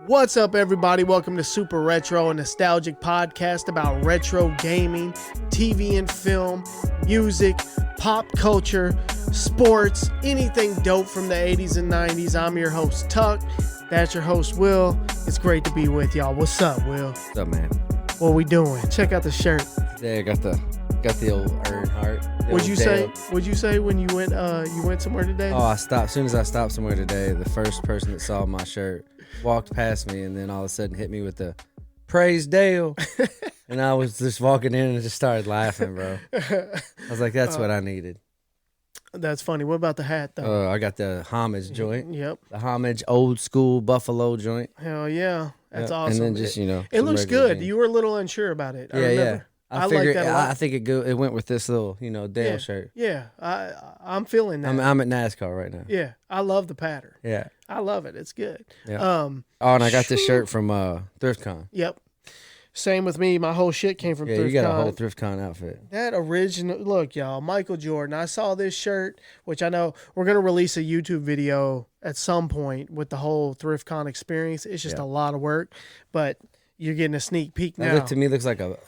What's up, everybody? Welcome to Super Retro, a nostalgic podcast about retro gaming, TV and film, music, pop culture, sports, anything dope from the 80s and 90s. I'm your host, Tuck. That's your host, Will. It's great to be with y'all. What's up, Will? What's up, man? What we doing? Check out the shirt. Today I got the old Earnhardt. What'd you say when you went somewhere today? Oh, I stopped. As soon as I stopped somewhere today, the first person that saw my shirt walked past me and then all of a sudden hit me with the praise Dale. And I was just walking in and just started laughing, bro. I was like, that's what I needed. That's funny. What about the hat, though? I got the homage joint. Yep. The homage old school Buffalo joint. Hell yeah. That's awesome. And then just, it looks good. Jeans. You were a little unsure about it. Yeah. I like that a lot. I think it went with this little, Dale shirt. Yeah, I'm feeling that. I'm at NASCAR right now. Yeah, I love the pattern. Yeah. I love it. It's good. Yeah. And I got this shirt from ThriftCon. Yep. Same with me. My whole shit came from ThriftCon. Yeah, you got a whole ThriftCon outfit. That original, look, y'all, Michael Jordan. I saw this shirt, which I know we're going to release a YouTube video at some point with the whole ThriftCon experience. It's just a lot of work, but you're getting a sneak peek now. To me, it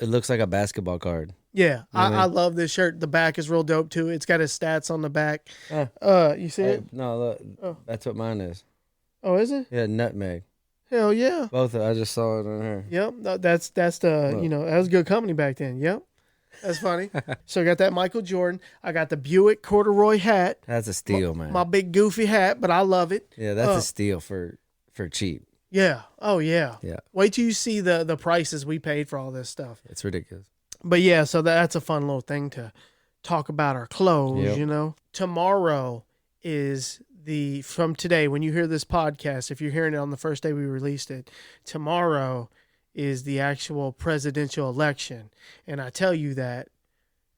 looks like a basketball card. Yeah, I love this shirt. The back is real dope too. It's got his stats on the back. You see it? No, look, that's what mine is. Oh, is it? Yeah, nutmeg. Hell yeah. Both I just saw it on her. Yep, that's the that was good company back then. Yep, that's funny. So I got that Michael Jordan. I got the Buick corduroy hat. That's a steal, man. My big goofy hat, but I love it. Yeah, that's a steal for cheap. Yeah. Oh yeah. Yeah. Wait till you see the prices we paid for all this stuff. It's ridiculous. But yeah, so that's a fun little thing to talk about our clothes. Yep. Tomorrow is from today, when you hear this podcast, if you're hearing it on the first day we released it, tomorrow is the actual presidential election. And I tell you that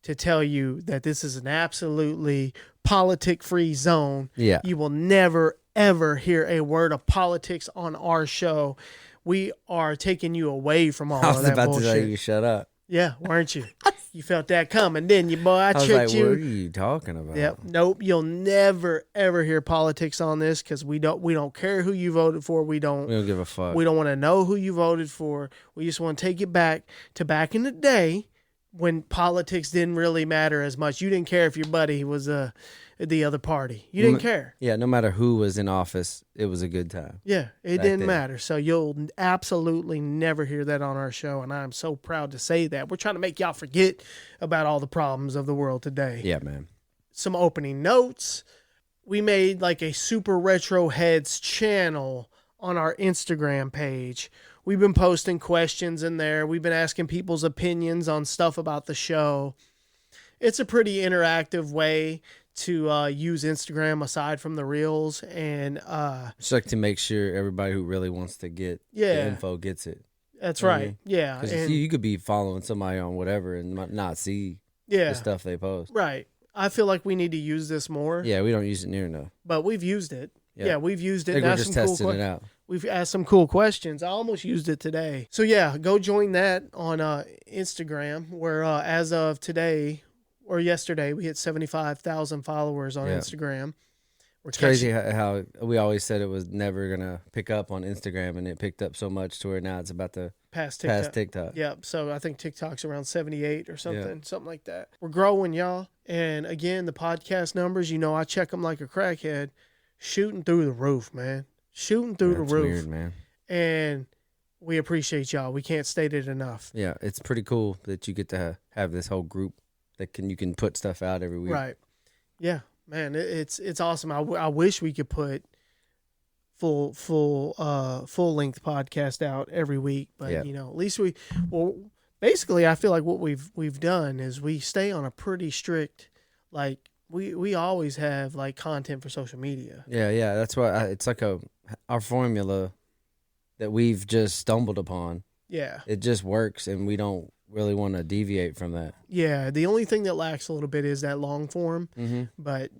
to tell you that this is an absolutely politic-free zone. Yeah. You will never, ever hear a word of politics on our show. We are taking you away from all of that bullshit. I was about to tell you, shut up. Yeah, weren't you? You felt that coming, didn't you, boy? I tricked was like, you. What are you talking about? Yep. Nope. You'll never ever hear politics on this because we don't care who you voted for. We don't give a fuck. We don't want to know who you voted for. We just want to take it back to back in the day when politics didn't really matter as much. You didn't care if your buddy was the other party. You didn't care. Yeah, no matter who was in office, it was a good time. Yeah, it didn't matter. So you'll absolutely never hear that on our show, and I'm so proud to say that. We're trying to make y'all forget about all the problems of the world today. Yeah, man. Some opening notes. We made like a Super Retro Heads channel on our Instagram page. We've been posting questions in there. We've been asking people's opinions on stuff about the show. It's a pretty interactive way to use Instagram aside from the reels, and just like to make sure everybody who really wants to get the info gets it. That's right. Yeah, because you could be following somebody on whatever and not see the stuff they post. Right. I feel like we need to use this more. Yeah, we don't use it near enough, but we've used it. Yeah, we've used it. I think we're just testing it out. We've asked some cool questions. I almost used it today. So yeah, go join that on Instagram, where as of today or yesterday, we hit 75,000 followers on Instagram. It's crazy how we always said it was never going to pick up on Instagram, and it picked up so much to where now it's about to pass TikTok. Yep. So I think TikTok's around 78 or something, something like that. We're growing, y'all. And again, the podcast numbers, I check them like a crackhead, shooting through the roof, man. Shooting through the roof. Weird, man. And we appreciate y'all. We can't state it enough. Yeah, it's pretty cool that you get to have this whole group that you can put stuff out every week. Right. Yeah, man, it's awesome. I wish we could put full length podcast out every week, but at least basically I feel like what we've done is we stay on a pretty strict, like we always have like content for social media. Yeah, that's why it's like our formula that we've just stumbled upon. Yeah. It just works, and we don't really want to deviate from that. Yeah, the only thing that lacks a little bit is that long form, but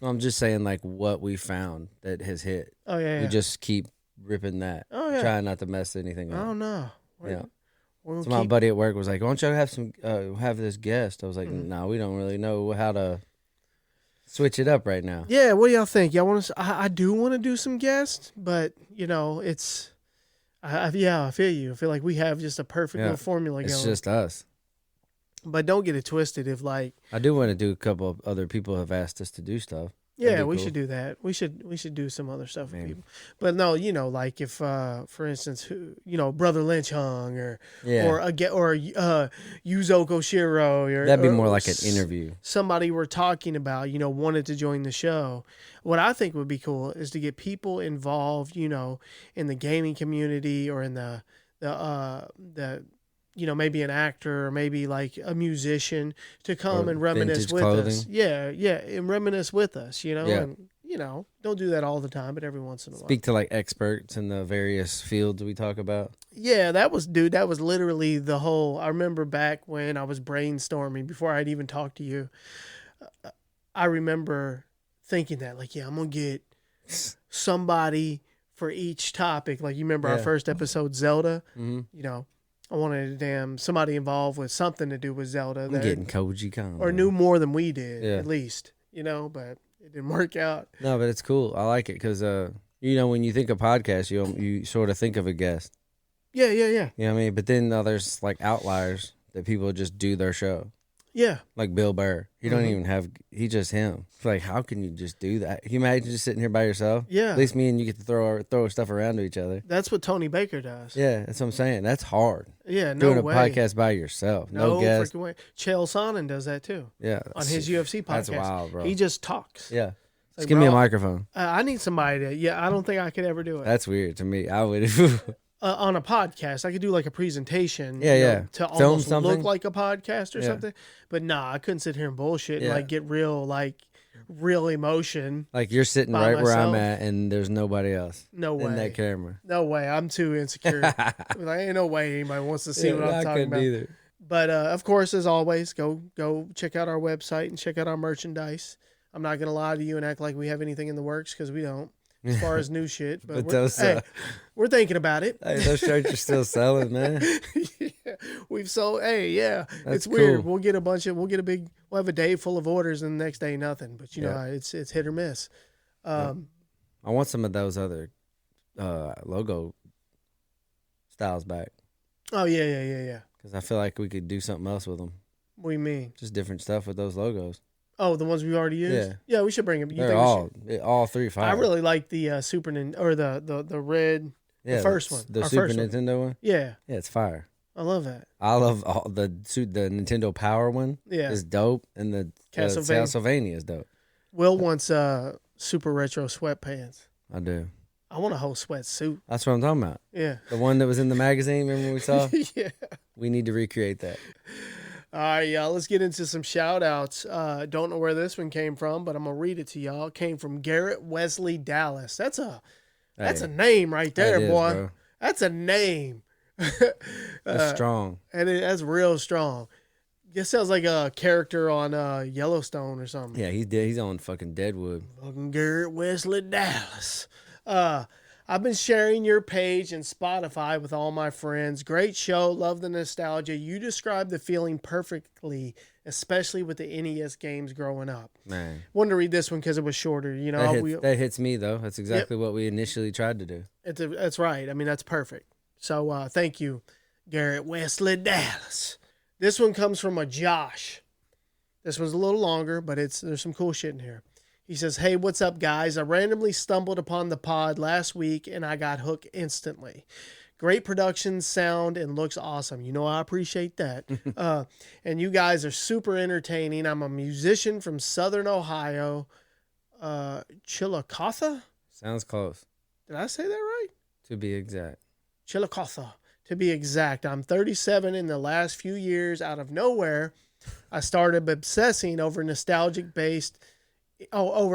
I'm just saying like what we found that has hit. Oh yeah, we just keep ripping that. Oh yeah, trying not to mess anything up. Oh no. So my buddy at work was like, "Why don't you have this guest?" I was like, "No, we don't really know how to switch it up right now." Yeah, what do y'all think? Y'all want to? I do want to do some guests, but it's Yeah, I feel you. I feel like we have just a perfect little formula it's going. just us. But don't get it twisted. If like I do want to do a couple of other people have asked us to do stuff. Yeah, we should do that. We should do some other stuff with people. But no, like if for instance, Brother Lynch Hung or Yuzoko Shiro or that'd be more like an interview. Somebody we're talking about, wanted to join the show. What I think would be cool is to get people involved, in the gaming community or in the maybe an actor or maybe like a musician to come and reminisce with us. Yeah, and reminisce with us, and don't do that all the time, but every once in a while. Speak to like experts in the various fields we talk about. Yeah, that was literally the whole. I remember back when I was brainstorming before I'd even talked to you. I remember thinking that, like, I'm gonna get somebody for each topic. Like, you remember our first episode, Zelda. Mm-hmm. I wanted somebody involved with something to do with Zelda. I'm getting Koji Khan. Or knew more than we did, at least, but it didn't work out. No, but it's cool. I like it because, when you think of podcasts, you sort of think of a guest. Yeah. You know what I mean? But then there's like outliers that people just do their show. Yeah. Like Bill Burr. He don't even have, he's just him. It's like, how can you just do that? Can you imagine just sitting here by yourself? Yeah. At least me and you get to throw stuff around to each other. That's what Tony Baker does. Yeah, that's what I'm saying. That's hard. Yeah, no Doing way. a podcast by yourself. No guest. Freaking way. Chael Sonnen does that too. Yeah. On his UFC podcast. That's wild, bro. He just talks. Yeah. Like, give me a microphone. I need somebody to, I don't think I could ever do it. That's weird to me. I would. On a podcast, I could do like a presentation. To almost look like a podcast or something. But nah, I couldn't sit here and bullshit and like get real emotion. Like you're sitting right myself. Where I'm at and there's nobody else. No way. In that camera. No way. I'm too insecure. Like, ain't no way anybody wants to see what I'm talking about. Either. But of course, as always, go check out our website and check out our merchandise. I'm not gonna lie to you and act like we have anything in the works because we don't. As far as new shit, but we're thinking about it. Hey, those shirts are still selling, man. We've sold. Hey, That's it's weird. We'll have a day full of orders, and the next day nothing. But it's hit or miss. I want some of those other logo styles back. Oh yeah. Because I feel like we could do something else with them. What do you mean? Just different stuff with those logos. Oh, the ones we already used? Yeah, we should bring them. They're all 3 fire. I really like the Super Nintendo, or the red, the first one. The Super Nintendo one? Yeah. Yeah, it's fire. I love that. I love the Nintendo Power one. Yeah. Is dope. And the Castlevania is dope. Will wants super retro sweatpants. I do. I want a whole sweatsuit. That's what I'm talking about. Yeah. The one that was in the magazine, remember we saw? Yeah. We need to recreate that. All right, y'all, let's get into some shout-outs. Don't know where this one came from, but I'm going to read it to y'all. It came from Garrett Wesley Dallas. That's a name right there, boy. Bro. That's a name. That's strong. And that's real strong. It sounds like a character on Yellowstone or something. Yeah, he's on fucking Deadwood. Fucking Garrett Wesley Dallas. I've been sharing your page and Spotify with all my friends. Great show. Love the nostalgia. You described the feeling perfectly, especially with the NES games growing up. Man. Wanted to read this one because it was shorter. That hits me, though. That's exactly what we initially tried to do. That's right. I mean, that's perfect. So thank you, Garrett Wesley Dallas. This one comes from a Josh. This one's a little longer, but there's some cool shit in here. He says, hey, what's up, guys? I randomly stumbled upon the pod last week, and I got hooked instantly. Great production, sound, and looks awesome. I appreciate that. And you guys are super entertaining. I'm a musician from Southern Ohio. Chillicothe? Sounds close. Did I say that right? To be exact. Chillicothe, to be exact. I'm 37. In the last few years, out of nowhere, I started obsessing over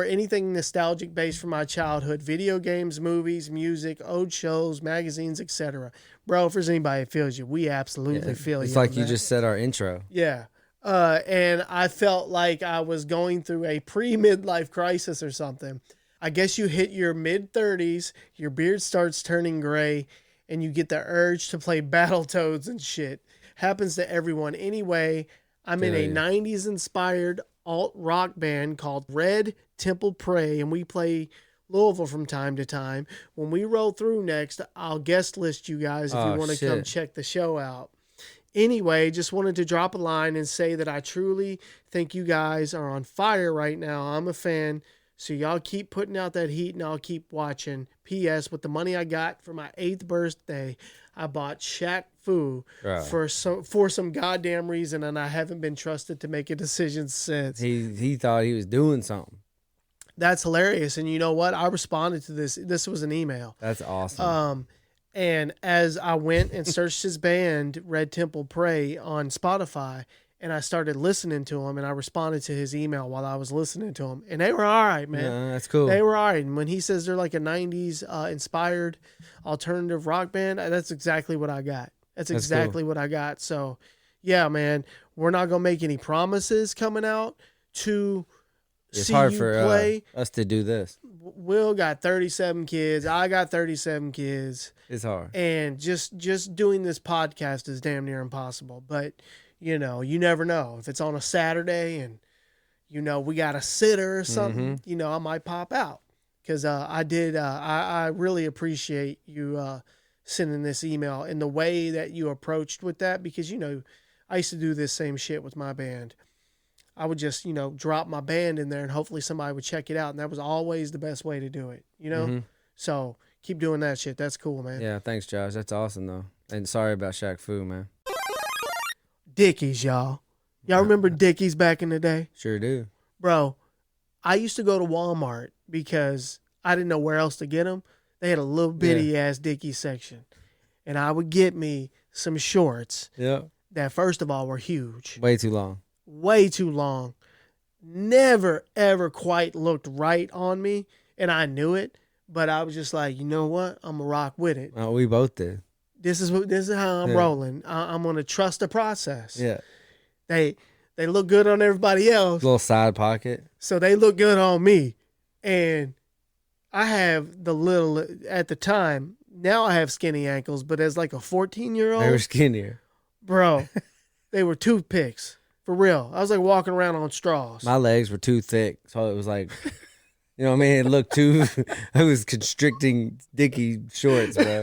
anything nostalgic based from my childhood: video games, movies, music, old shows, magazines, etc. Bro, if there's anybody that feels you, we absolutely feel you. It's like you just said our intro. Yeah. And I felt like I was going through a pre-midlife crisis or something. I guess you hit your mid-30s, your beard starts turning gray, and you get the urge to play Battletoads and shit. Happens to everyone. Anyway, I'm in a 90s inspired alt rock band called Red Temple Prey, and we play Louisville from time to time. When we roll through next, I'll guest list you guys if you want to come check the show out. Anyway, just wanted to drop a line and say that I truly think you guys are on fire right now. I'm a fan. So y'all keep putting out that heat and I'll keep watching. P.S. With the money I got for my 8th birthday, I bought Shaq Fu for some goddamn reason, and I haven't been trusted to make a decision since. He thought he was doing something. That's hilarious. And you know what? I responded to this. This was an email. That's awesome. And as I went and searched his band, Red Temple Pray, on Spotify, and I started listening to him, and I responded to his email while I was listening to him. And they were all right, man. Yeah, that's cool. They were all right. And when he says they're like a 90s inspired alternative rock band, that's exactly what I got. That's exactly cool. What I got. So, yeah, man, we're not going to make any promises coming out to it's see hard you for play. Us to do this. Will got 37 kids. I got 37 kids. It's hard. And just doing this podcast is damn near impossible. But, you know, you never know. If it's on a Saturday and, you know, we got a sitter or something, you know, I might pop out. Because I really appreciate you sending this email and the way that you approached with that. Because, you know, I used to do this same shit with my band. I would just, you know, drop my band in there and hopefully somebody would check it out. And that was always the best way to do it, you know? So keep doing that shit. That's cool, man. Yeah, thanks, Josh. That's awesome, though. And sorry about Shaq Fu, man. Dickies, y'all. Y'all remember Dickies back in the day? Sure do. Bro, I used to go to Walmart because I didn't know where else to get them. They had a little bitty-ass Dickies section. And I would get me some shorts that, first of all, were huge. Way too long. Way too long. Never, ever quite looked right on me. And I knew it. But I was just like, you know what? I'm going to rock with it. Oh, we both did. This is how I'm rolling. I'm going to trust the process. Yeah. They look good on everybody else. Little side pocket. So they look good on me. And I have the little, at the time, now I have skinny ankles, but as like a 14-year-old. They were skinnier. Bro, they were toothpicks. For real. I was like walking around on straws. My legs were too thick. So it was like, you know what I mean? It looked too, I was constricting Dickie shorts, bro.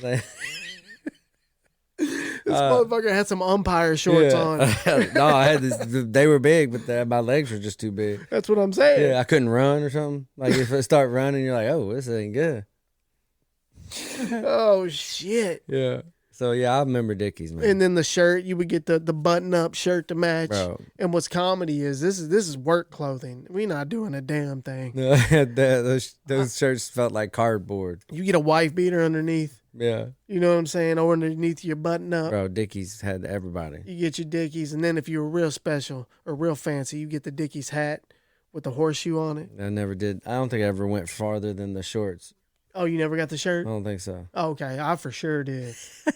This motherfucker had some umpire shorts on. No, I had this. They were big, but my legs were just too big. That's what I'm saying. Yeah, I couldn't run or something. Like if I start running, you're like, oh, this ain't good. Oh shit. Yeah. So yeah, I remember Dickies, man. And then the shirt, you would get the button-up shirt to match. Bro. And what's comedy is this is work clothing. We not doing a damn thing. No, those shirts felt like cardboard. You get a wife beater underneath. Yeah. You know what I'm saying? Or underneath your button-up. Bro, Dickies had everybody. You get your Dickies, and then if you were real special or real fancy, you get the Dickies hat with the horseshoe on it. I never did. I don't think I ever went farther than the shorts. Oh, you never got the shirt? I don't think so. Oh, okay, I for sure did.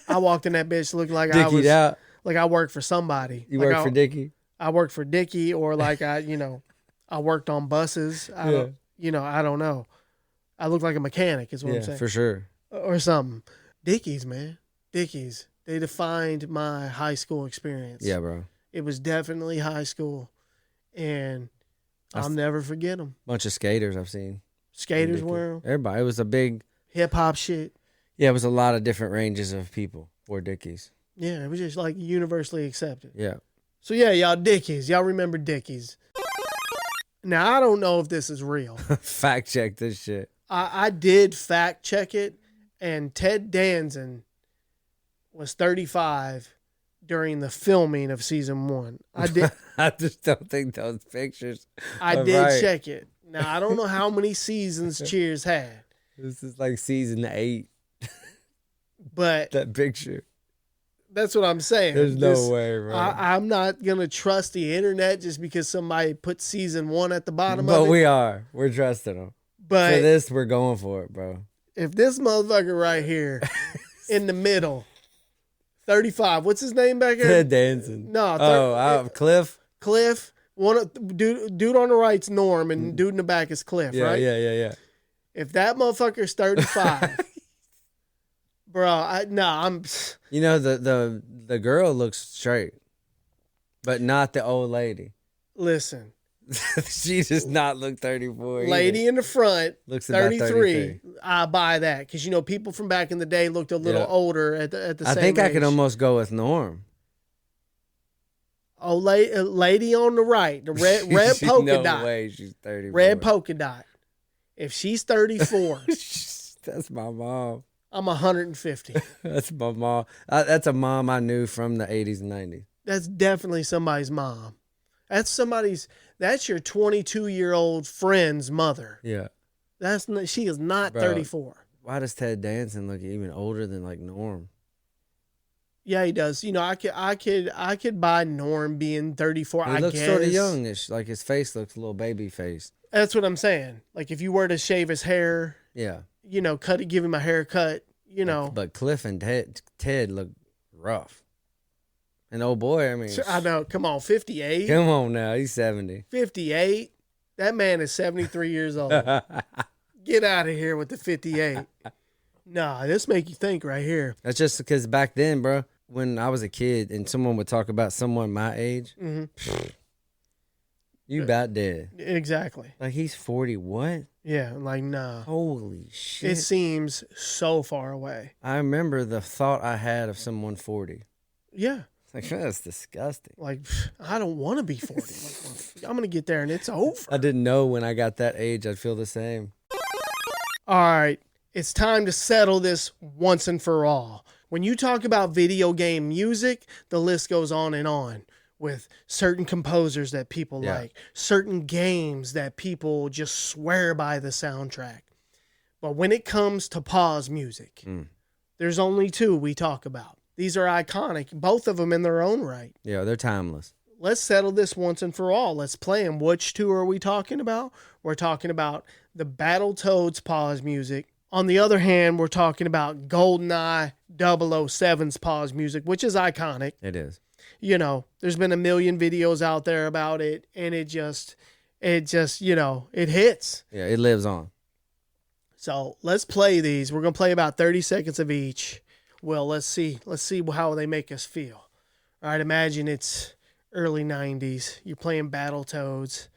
I walked in that bitch looking like Dickied out. Like I worked for somebody. You like worked for Dickie? I worked for Dickie, or like I worked on buses. I don't know. I look like a mechanic is what I'm saying. For sure. Or something. Dickies, man. Dickies. They defined my high school experience. Yeah, bro. It was definitely high school. And I'll never forget them. Bunch of skaters I've seen. Skaters wear them. Everybody. It was a big hip-hop shit. Yeah, it was a lot of different ranges of people wore Dickies. Yeah, it was just like universally accepted. Yeah. So yeah, y'all Dickies. Y'all remember Dickies. Now, I don't know if this is real. Fact check this shit. I did fact check it, and Ted Danson was 35 during the filming of season 1. I did. I just don't think those pictures. I did check it. Now, I don't know how many seasons Cheers had. This is like season 8. But that picture. That's what I'm saying. There's no way, bro. I'm not going to trust the internet just because somebody put season 1 at the bottom of it. But we are. We're trusting them. But for this, we're going for it, bro. If this motherfucker right here in the middle, 35, what's his name back here? Ted Danson. No. Cliff? Cliff. Dude on the right's Norm, and dude in the back is Cliff, right? Yeah. If that motherfucker's 35, bro, I'm. You know, the girl looks straight, but not the old lady. Listen. She does not look 34. Lady in the front, looks 33. I buy that because people from back in the day looked a little older at the same age. I think I could almost go with Norm. Oh, lady on the right, the red polka dot. No way, she's 34. Red polka dot. If she's 34, that's my mom. I'm 150. That's my mom. That's a mom I knew from the 80s and 90s. That's definitely somebody's mom. That's your 22-year-old friend's mother. Yeah. She is not 34. Why does Ted Danson look even older than like Norm? Yeah, he does. I could buy Norm being 34. He looks sort of youngish. Like his face looks a little baby face. That's what I'm saying. Like if you were to shave his hair, yeah, give him a haircut, But Cliff and Ted look rough. And oh boy, I mean, I know. Come on, 58. Come on now, he's 70. 58. That man is 73 years old. Get out of here with the 58. Nah, this make you think right here. That's just because back then, bro, when I was a kid and someone would talk about someone my age, you about dead. Exactly. Like he's 40. What? Yeah, like nah. Holy shit! It seems so far away. I remember the thought I had of someone 40. Yeah. Like, that's disgusting. Like, I don't want to be 40. Like, I'm going to get there and it's over. I didn't know when I got that age I'd feel the same. All right. It's time to settle this once and for all. When you talk about video game music, the list goes on and on with certain composers that people like, certain games that people just swear by the soundtrack. But when it comes to pause music, there's only two we talk about. These are iconic, both of them in their own right. Yeah, they're timeless. Let's settle this once and for all. Let's play them. Which two are we talking about? We're talking about the Battletoads pause music. On the other hand, we're talking about GoldenEye 007's pause music, which is iconic. It is. There's been a million videos out there about it, and it just, it hits. Yeah, it lives on. So let's play these. We're going to play about 30 seconds of each. Well, let's see how they make us feel. All right, imagine it's early 90s. You're playing Battletoads.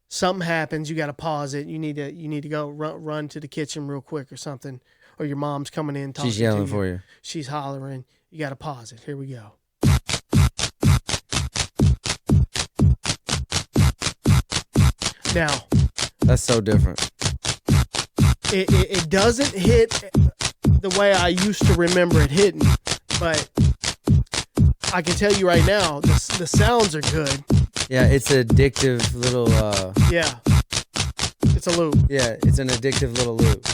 Something happens. You got to pause it. You need to go run to the kitchen real quick or something. Or your mom's coming in talking to you. She's yelling for you. She's hollering. You got to pause it. Here we go. Now. That's so different. It doesn't hit the way I used to remember it hitting, but I can tell you right now, the sounds are good. Yeah, it's an addictive little... Yeah, it's a loop. Yeah, it's an addictive little loop.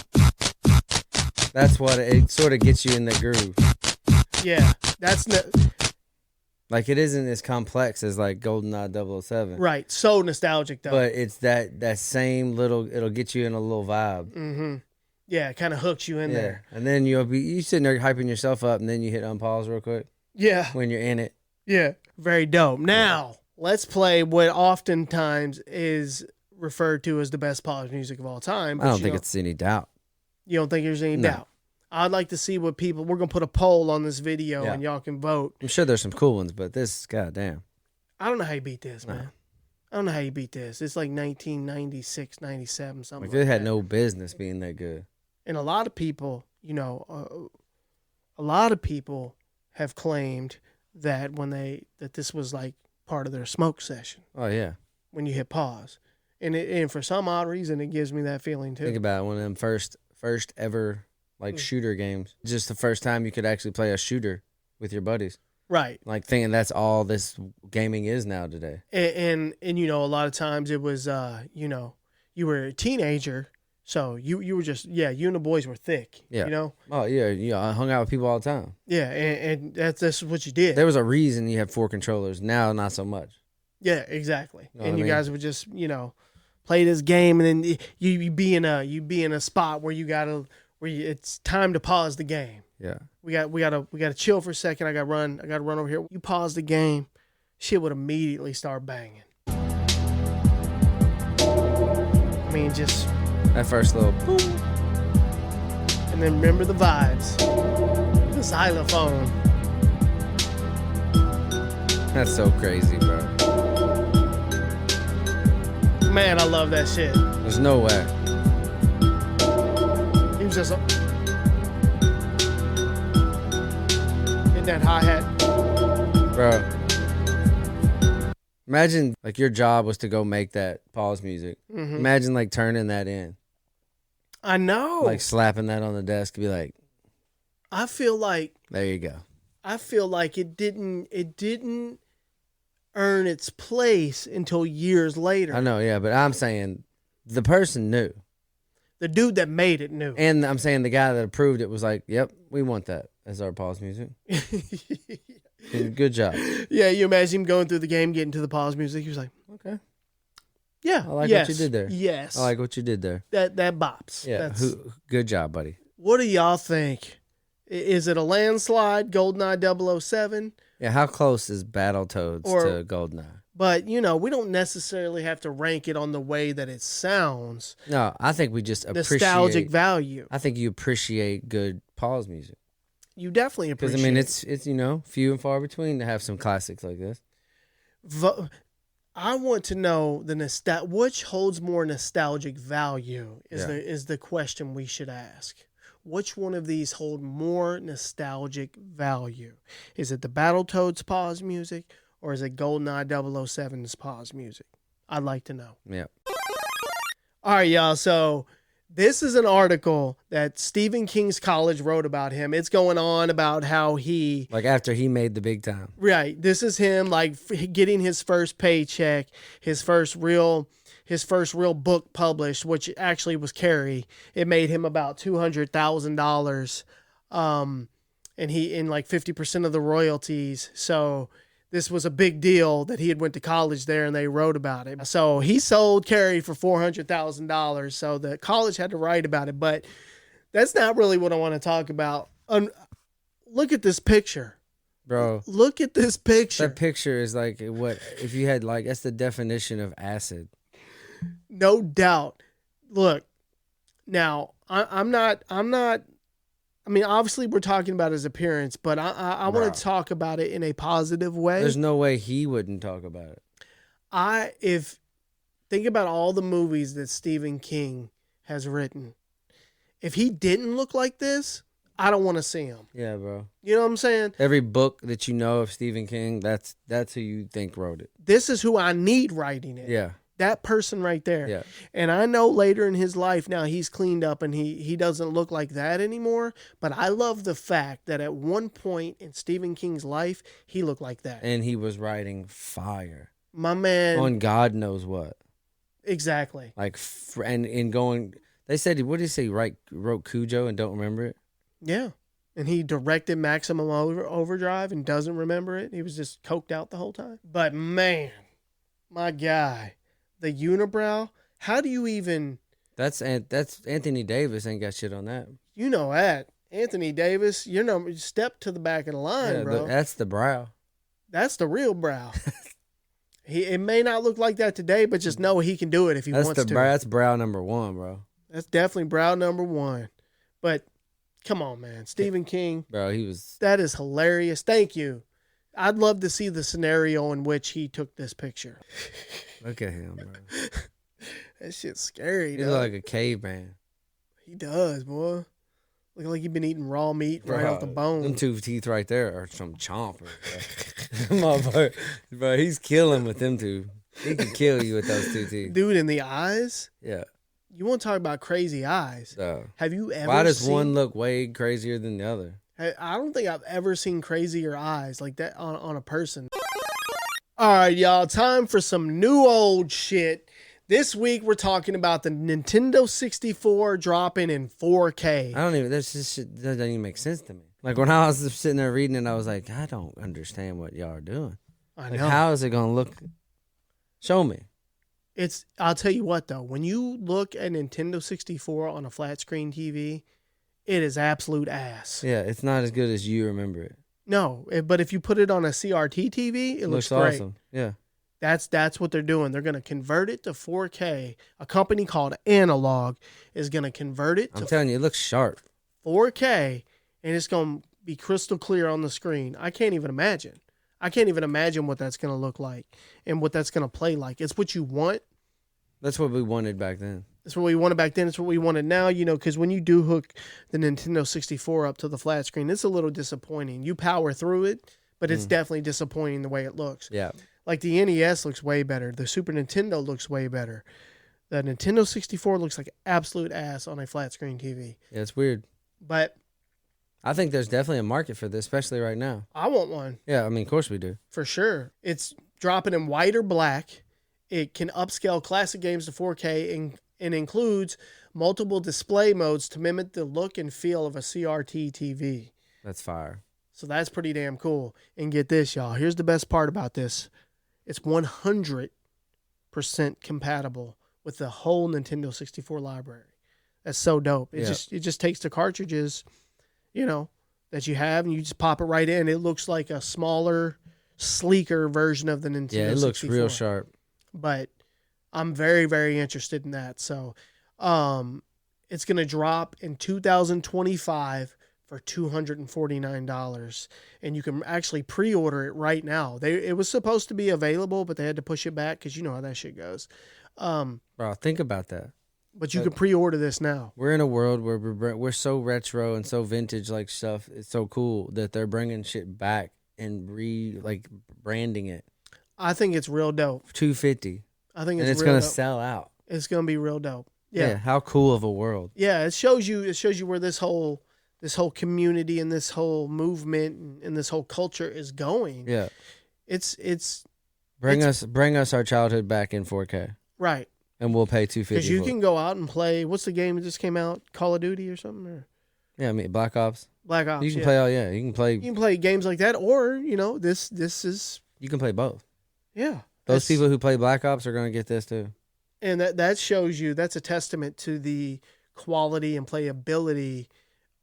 That's what it sort of gets you in the groove. Yeah, like it isn't as complex as like GoldenEye 007. Right, so nostalgic though. But it's that same little, it'll get you in a little vibe. Mm-hmm. Yeah, it kind of hooks you in there. And then you sitting there hyping yourself up, and then you hit unpause real quick. Yeah. When you're in it. Yeah. Very dope. Now, let's play what oftentimes is referred to as the best pause music of all time. I don't think it's any doubt. You don't think there's any doubt? I'd like to see what people... We're going to put a poll on this video, and y'all can vote. I'm sure there's some cool ones, but this, goddamn. I don't know how you beat this, man. I don't know how you beat this. It's like 1996, 97, something like it had no business being that good. And a lot of people, a lot of people have claimed that that this was like part of their smoke session. Oh yeah. When you hit pause, and for some odd reason, it gives me that feeling too. Think about it, one of them first ever like shooter games. Just the first time you could actually play a shooter with your buddies. Right. Like thinking that's all this gaming is now today. And a lot of times it was you were a teenager. So you were just, you and the boys were thick, Oh, yeah, I hung out with people all the time. Yeah, and that's what you did. There was a reason you had 4 controllers. Now, not so much. Yeah, exactly. Know and you guys would just, play this game, and then you be in a spot where it's time to pause the game. Yeah. We gotta chill for a second. I gotta run over here. You pause the game, shit would immediately start banging. I mean, just... That first little boom. And then remember the vibes. The xylophone. That's so crazy, bro. Man, I love that shit. There's no way. He was just in that hi-hat. Bro. Imagine, like, your job was to go make that pause music. Mm-hmm. Imagine, like, turning that in. I know. Like, slapping that on the desk and be like... I feel like... There you go. I feel like it didn't earn its place until years later. I know, yeah, but I'm saying the person knew. The dude that made it knew. And I'm saying the guy that approved it was like, yep, we want that as our pause music. Good job. Yeah, you imagine him going through the game, getting to the pause music. He was like, okay. Yeah. I like what you did there. Yes. I like what you did there. That bops. Yeah. Good job, buddy. What do y'all think? Is it a landslide, GoldenEye 007? Yeah, how close is Battletoads to GoldenEye? But, we don't necessarily have to rank it on the way that it sounds. No, I think we just appreciate... Nostalgic value. I think you appreciate good pause music. You definitely appreciate it. Because, it's few and far between to have some classics like this. I want to know which holds more nostalgic value is the question we should ask. Which one of these hold more nostalgic value? Is it the Battletoads pause music or is it GoldenEye 007's pause music? I'd like to know. Yeah. All right, y'all. So this is an article that Stephen King's college wrote about him. It's going on about how he... Like after he made the big time. Right. This is him like getting his first paycheck, his first real book published, which actually was Carrie. It made him about $200,000. And he in like 50% of the royalties. So this was a big deal that he had went to college there and they wrote about it. So he sold Carrie for $400,000. So the college had to write about it, but that's not really what I want to talk about. Look at this picture. Bro. Look at this picture. That picture is like what if you had like that's the definition of acid. No doubt. Look, now I'm not. I mean, obviously we're talking about his appearance, but I want to talk about it in a positive way. There's no way he wouldn't talk about it. Think about all the movies that Stephen King has written. If he didn't look like this, I don't want to see him. Yeah, bro. You know what I'm saying? Every book that you know of Stephen King, that's who you think wrote it. This is who I need writing it. Yeah. That person right there. Yeah. And I know later in his life now he's cleaned up and he doesn't look like that anymore. But I love the fact that at one point in Stephen King's life, he looked like that. And he was writing fire. My man. On God knows what. Exactly. Like, and in going, they said, what did he say? Wrote Cujo and don't remember it? Yeah. And he directed Maximum Overdrive and doesn't remember it. He was just coked out the whole time. But man, my guy. The unibrow, how do you even... That's Anthony Davis ain't got shit on that. You know that. Anthony Davis, step to the back of the line, bro. That's the brow. That's the real brow. It may not look like that today, but just know he can do it if he wants to. That's brow number one, bro. That's definitely brow number one. But come on, man. Stephen King. Bro, he was... That is hilarious. Thank you. I'd love to see the scenario in which he took this picture. Look at him, bro. That shit's scary, He look like a caveman. He does, boy. Look like he's been eating raw meat right off the bone. Them 2 teeth right there are some chompers. Bro, he's killing with them 2. He can kill you with those 2 teeth. Dude, in the eyes? Yeah. You want to talk about crazy eyes? Have you ever Why does one look way crazier than the other? I don't think I've ever seen crazier eyes like that on a person. All right, y'all. Time for some new old shit. This week we're talking about the Nintendo 64 dropping in 4K. This shit doesn't even make sense to me. Like when I was sitting there reading it, I was like, I don't understand what y'all are doing. I know. Like, how is it gonna look? Show me. I'll tell you what though. When you look at Nintendo 64 on a flat screen TV, it is absolute ass. Yeah, it's not as good as you remember it. No, but if you put it on a CRT TV, it looks great. Awesome. Yeah. That's what they're doing. They're going to convert it to 4K. A company called Analog is going to convert it to I'm telling you, it looks sharp. 4K, and it's going to be crystal clear on the screen. I can't even imagine. what that's going to look like and what that's going to play like. It's what you want. That's what we wanted back then. That's what we wanted back then. It's what we wanted now, because when you do hook the Nintendo 64 up to the flat screen, it's a little disappointing. You power through it, but it's definitely disappointing the way it looks. Yeah. Like the NES looks way better. The Super Nintendo looks way better. The Nintendo 64 looks like absolute ass on a flat screen TV. Yeah, it's weird. But I think there's definitely a market for this, especially right now. I want one. Yeah, I mean, of course we do. For sure. It's dropping in white or black. It can upscale classic games to 4K and includes multiple display modes to mimic the look and feel of a CRT TV. That's fire. So that's pretty damn cool. And get this, y'all. Here's the best part about this. It's 100% compatible with the whole Nintendo 64 library. That's so dope. It just takes the cartridges, that you have, and you just pop it right in. It looks like a smaller, sleeker version of the Nintendo 64. Yeah, it looks real sharp. But I'm very, very interested in that. So it's going to drop in 2025 for $249. And you can actually pre-order it right now. It was supposed to be available, but they had to push it back because you know how that shit goes. Bro, think about that. But you can pre-order this now. We're in a world where we're so retro and so vintage like stuff. It's so cool that they're bringing shit back and branding it. I think it's real dope. $250. I think it's going to sell out. It's going to be real dope. Yeah. How cool of a world. Yeah, it shows you where this whole community and this whole movement and this whole culture is going. Yeah. It's bring us our childhood back in 4K. Right. And we'll pay $250. Because you can go out and play. What's the game that just came out? Call of Duty or something? Or? Yeah, I mean Black Ops. Black Ops. You can play You can play. You can play games like that, or this is. You can play both. Yeah. Those people who play Black Ops are going to get this too. And that shows you, that's a testament to the quality and playability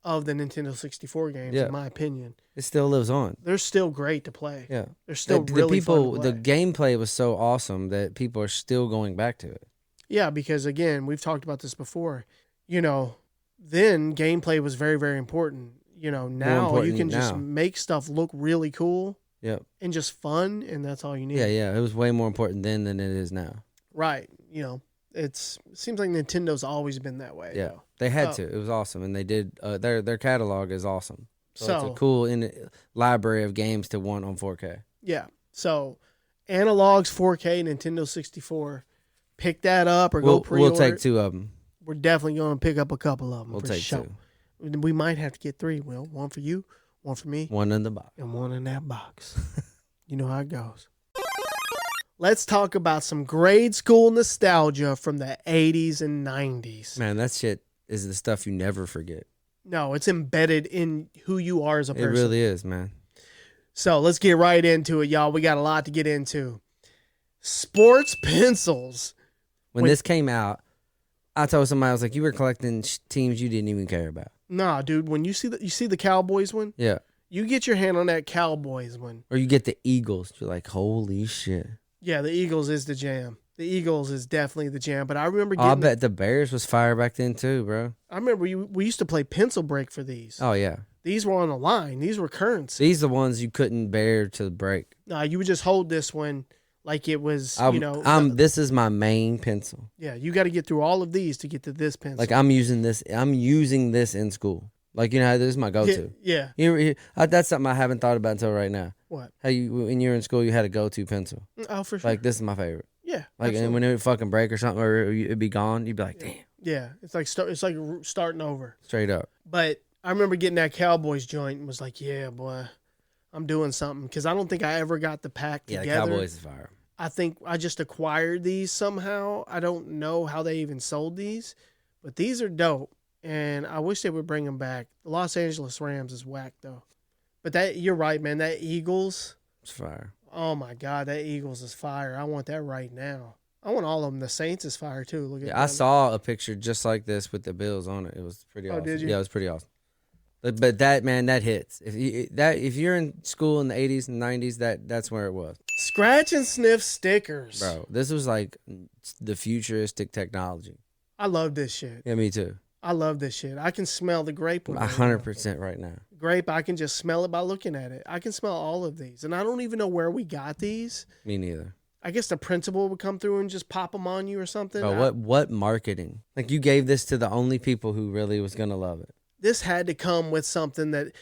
of the Nintendo 64 games, in my opinion. It still lives on. They're still great to play. Yeah. They're still really fun to play. The gameplay was so awesome that people are still going back to it. Yeah, because again, we've talked about this before. Then gameplay was very, very important. Now you can just make stuff look really cool. Yep. And just fun, and that's all you need. Yeah. It was way more important then than it is now. Right. It seems like Nintendo's always been that way. Yeah. They had to. It was awesome, and they did. Their catalog is awesome. So it's a cool library of games to want on 4K. Yeah. So analogs 4K Nintendo 64. Pick that up or go pre-order. We'll take two of them. We're definitely going to pick up a couple of them. We'll take two. We might have to get three, Will. One for you, one for me. One in the box. And one in that box. You know how it goes. Let's talk about some grade school nostalgia from the 80s and 90s. Man, that shit is the stuff you never forget. No, it's embedded in who you are as a person. It really is, man. So let's get right into it, y'all. We got a lot to get into. Sports pencils. When this came out, I told somebody, I was like, you were collecting teams you didn't even care about. Nah, dude, when you see the Cowboys one? Yeah. You get your hand on that Cowboys one. Or you get the Eagles. You're like, holy shit. Yeah, the Eagles is the jam. The Eagles is definitely the jam. But I remember I bet the Bears was fire back then too, bro. I remember we used to play pencil break for these. Oh, yeah. These were on the line. These were currency. These are the ones you couldn't bear to break. Nah, you would just hold this one like it was, this is my main pencil. Yeah, you got to get through all of these to get to this pencil. Like I'm using this in school. Like, this is my go-to. Yeah. That's something I haven't thought about until right now. What? How when you were in school, you had a go-to pencil. Oh, for sure. Like, this is my favorite. Yeah. Like, absolutely. And when it would fucking break or something, or it'd be gone, you'd be like, damn. Yeah. It's like starting over. Straight up. But I remember getting that Cowboys joint and was like, yeah, boy, I'm doing something. Because I don't think I ever got the pack together. Yeah, the Cowboys is fire. I think I just acquired these somehow. I don't know how they even sold these, but these are dope, and I wish they would bring them back. The Los Angeles Rams is whack, though. But you're right, man. That Eagles. It's fire. Oh, my God. That Eagles is fire. I want that right now. I want all of them. The Saints is fire, too. Look at that. I saw a picture just like this with the Bills on it. It was pretty awesome. Did you? Yeah, it was pretty awesome. But that, man, that hits. If you're in school in the 80s and 90s, that's where it was. Scratch and sniff stickers. Bro, this was like the futuristic technology. I love this shit. Yeah, me too. I love this shit. I can smell the grape one. 100% right now. Grape, I can just smell it by looking at it. I can smell all of these. And I don't even know where we got these. Me neither. I guess the principal would come through and just pop them on you or something. Bro, what marketing? Like, you gave this to the only people who really was gonna love it. This had to come with something that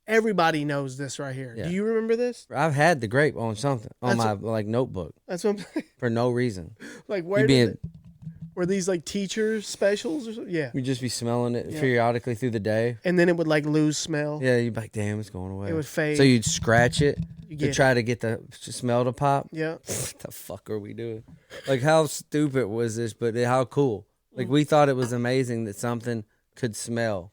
everybody knows this right here. Yeah. Do you remember this? I've had the grape on something on my notebook. That's what I'm saying. For no reason. Like, were these like teacher specials or something? Yeah. You'd just be smelling it periodically through the day. And then it would like lose smell. Yeah, you'd be like, damn, it's going away. It would fade. So you'd scratch it to try to get the smell to pop. Yeah. What the fuck are we doing? Like, how stupid was this, but how cool. Like, we thought it was amazing that something could smell.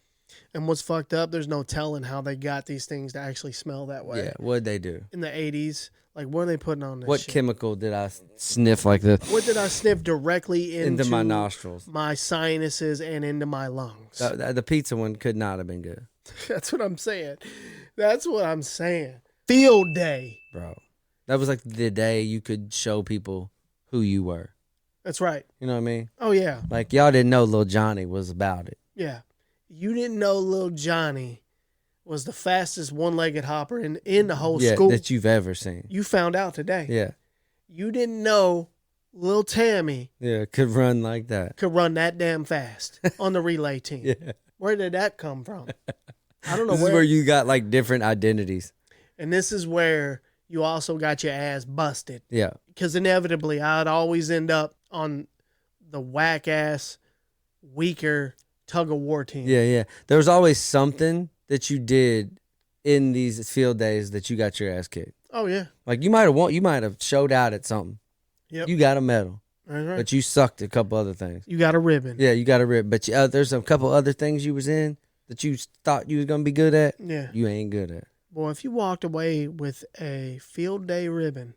And what's fucked up, there's no telling how they got these things to actually smell that way. Yeah, what'd they do? In the 80s. Like, what are they putting on this What shit? chemical did I sniff like this? What did I sniff directly into my nostrils, my sinuses, and into my lungs? The pizza one could not have been good. That's what I'm saying. That's what I'm saying. Field day. Bro, that was like the day you could show people who you were. That's right. You know what I mean? Oh, yeah. Like, y'all didn't know Lil Johnny was about it. Yeah. You didn't know Lil Johnny was the fastest one-legged hopper in the whole school that you've ever seen. You found out today. Yeah. You didn't know Lil Tammy could run like that. Could run that damn fast on the relay team. Yeah. Where did that come from? I don't know. This is where you got like different identities. And this is where you also got your ass busted. Yeah. Because inevitably I'd always end up on the whack-ass, weaker tug-of-war team. Yeah, yeah. There was always something that you did in these field days that you got your ass kicked. Oh yeah. Like, you might have showed out at something. Yep. You got a medal. That's right. But you sucked at a couple other things. You got a ribbon. Yeah, you got a ribbon. But there's a couple other things you was in that you thought you was gonna be good at. Yeah. You ain't good at. Boy, if you walked away with a field day ribbon,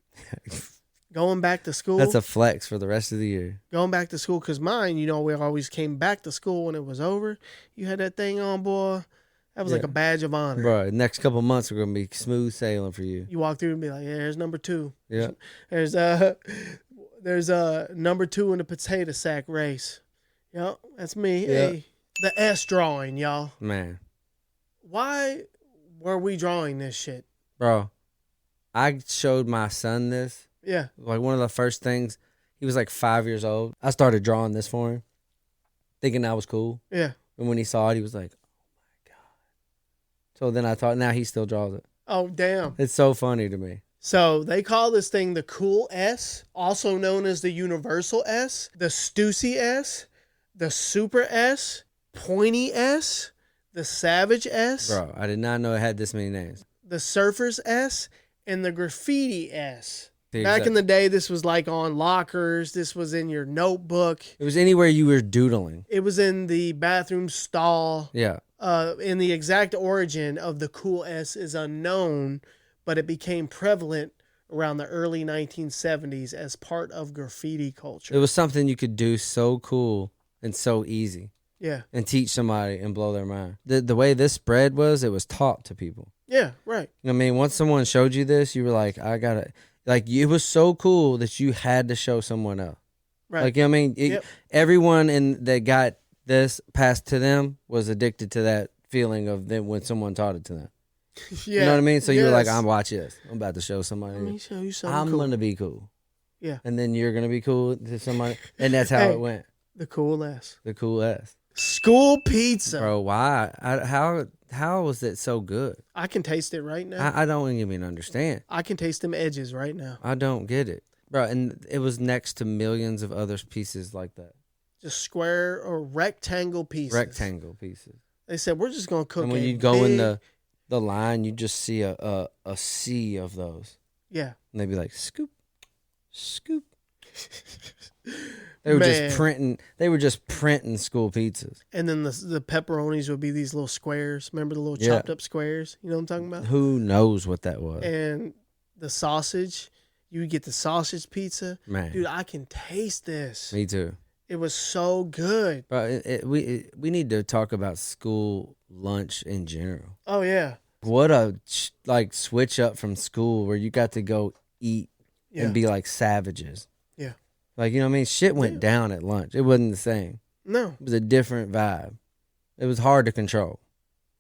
going back to school. That's a flex for the rest of the year. Going back to school, because mine, we always came back to school when it was over. You had that thing on, boy. That was like a badge of honor. Bro, the next couple months are going to be smooth sailing for you. You walk through and be like, yeah, here's number 2. Yeah. There's number 2 in the potato sack race. Yep, that's me. Yeah. Hey, the S drawing, y'all. Man. Why were we drawing this shit? Bro, I showed my son this. Yeah. Like, one of the first things, he was like 5 years old. I started drawing this for him, thinking I was cool. Yeah. And when he saw it, he was like, so then I thought, now he still draws it. Oh, damn. It's so funny to me. So they call this thing the Cool S, also known as the Universal S, the Stussy S, the Super S, Pointy S, the Savage S. Bro, I did not know it had this many names. The Surfer's S, and the Graffiti S. Back in the day, this was like on lockers. This was in your notebook. It was anywhere you were doodling. It was in the bathroom stall. Yeah. In the exact origin of the Cool S is unknown, but it became prevalent around the early 1970s as part of graffiti culture. It was something you could do so cool and so easy. Yeah. And teach somebody and blow their mind. The way this spread was, it was taught to people. Yeah, right. You know what I mean? Once someone showed you this, you were like, I got to... Like, it was so cool that you had to show someone else. Right. Like, you know what I mean? Everyone that got this passed to them was addicted to that feeling of them when someone taught it to them. Yeah. You know what I mean? So you're like, I'm watch this. I'm about to show somebody. Let me show you something I'm cool. going to be cool. Yeah. And then you're going to be cool to somebody. And that's how it went. The Cool S. The Cool S. School pizza. Bro, why? How was it so good? I can taste it right now. I don't even understand. I can taste them edges right now. I don't get it. Bro, and it was next to millions of other pieces like that. Just square or rectangle pieces. Rectangle pieces. They said, we're just going to cook and when you go in the line, you just see a sea of those. Yeah. And they'd be like, scoop, scoop. They were just printing. They were just printing school pizzas. And then the pepperonis would be these little squares. Remember the little chopped up squares? You know what I'm talking about? Who knows what that was? And the sausage, you would get the sausage pizza. Man, dude, I can taste this. Me too. It was so good. Bro, we need to talk about school lunch in general. Oh yeah. What a switch up from school where you got to go eat and be like savages. Yeah. Like, you know what I mean? Shit went down at lunch. It wasn't the same. No. It was a different vibe. It was hard to control.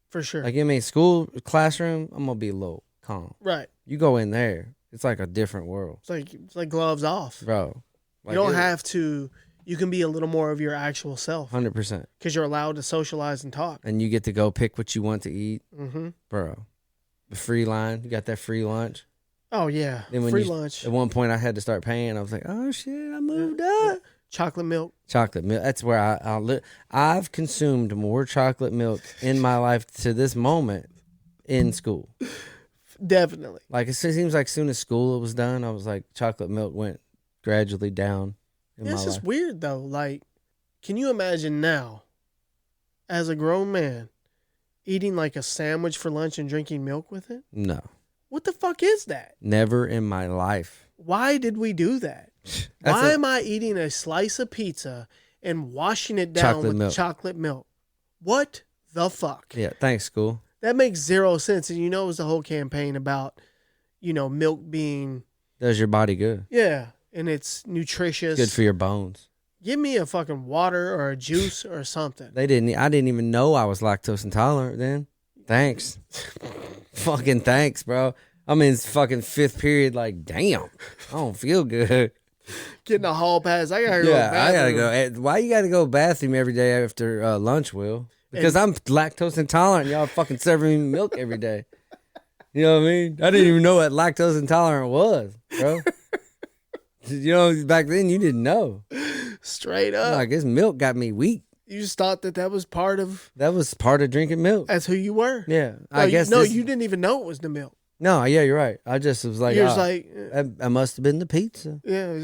For sure. Like, I mean, school, classroom, I'm going to be a little calm. Right. You go in there, It's like a different world. It's like gloves off, bro. Like, you don't have to. You can be a little more of your actual self. 100%. Because you're allowed to socialize and talk. And you get to go pick what you want to eat. Mm-hmm. Bro. The free line. You got that free lunch. Oh, yeah. Free lunch. At one point, I had to start paying. I was like, oh, shit, I moved up. Chocolate milk. Chocolate milk. That's where I've consumed more chocolate milk in my life to this moment in school. Definitely. Like, it seems like as soon as school was done, I was like, chocolate milk went gradually down. It's just weird, though. Like, can you imagine now, as a grown man, eating like a sandwich for lunch and drinking milk with it? No. What the fuck is that? Never in my life. Why did we do that? Why am I eating a slice of pizza and washing it down with chocolate milk? What the fuck? Yeah, thanks, school. That makes zero sense. And it was the whole campaign about, milk being... Does your body good. Yeah. And it's nutritious. Good for your bones. Give me a fucking water or a juice or something. I didn't even know I was lactose intolerant then. Thanks. Fucking thanks, bro. I'm in fucking 5th period like, damn, I don't feel good. Getting a hall pass. I gotta go to the bathroom. I gotta go. Why you gotta go bathroom every day after lunch, Will? Because I'm lactose intolerant. Y'all fucking serving me milk every day. You know what I mean? I didn't even know what lactose intolerant was, bro. Back then you didn't know. Straight up. Like, this milk got me weak. You just thought that was part of... That was part of drinking milk. That's who you were. Yeah. I guess you didn't even know it was the milk. No, yeah, you're right. I just was like... You're like... I must have been the pizza. Yeah,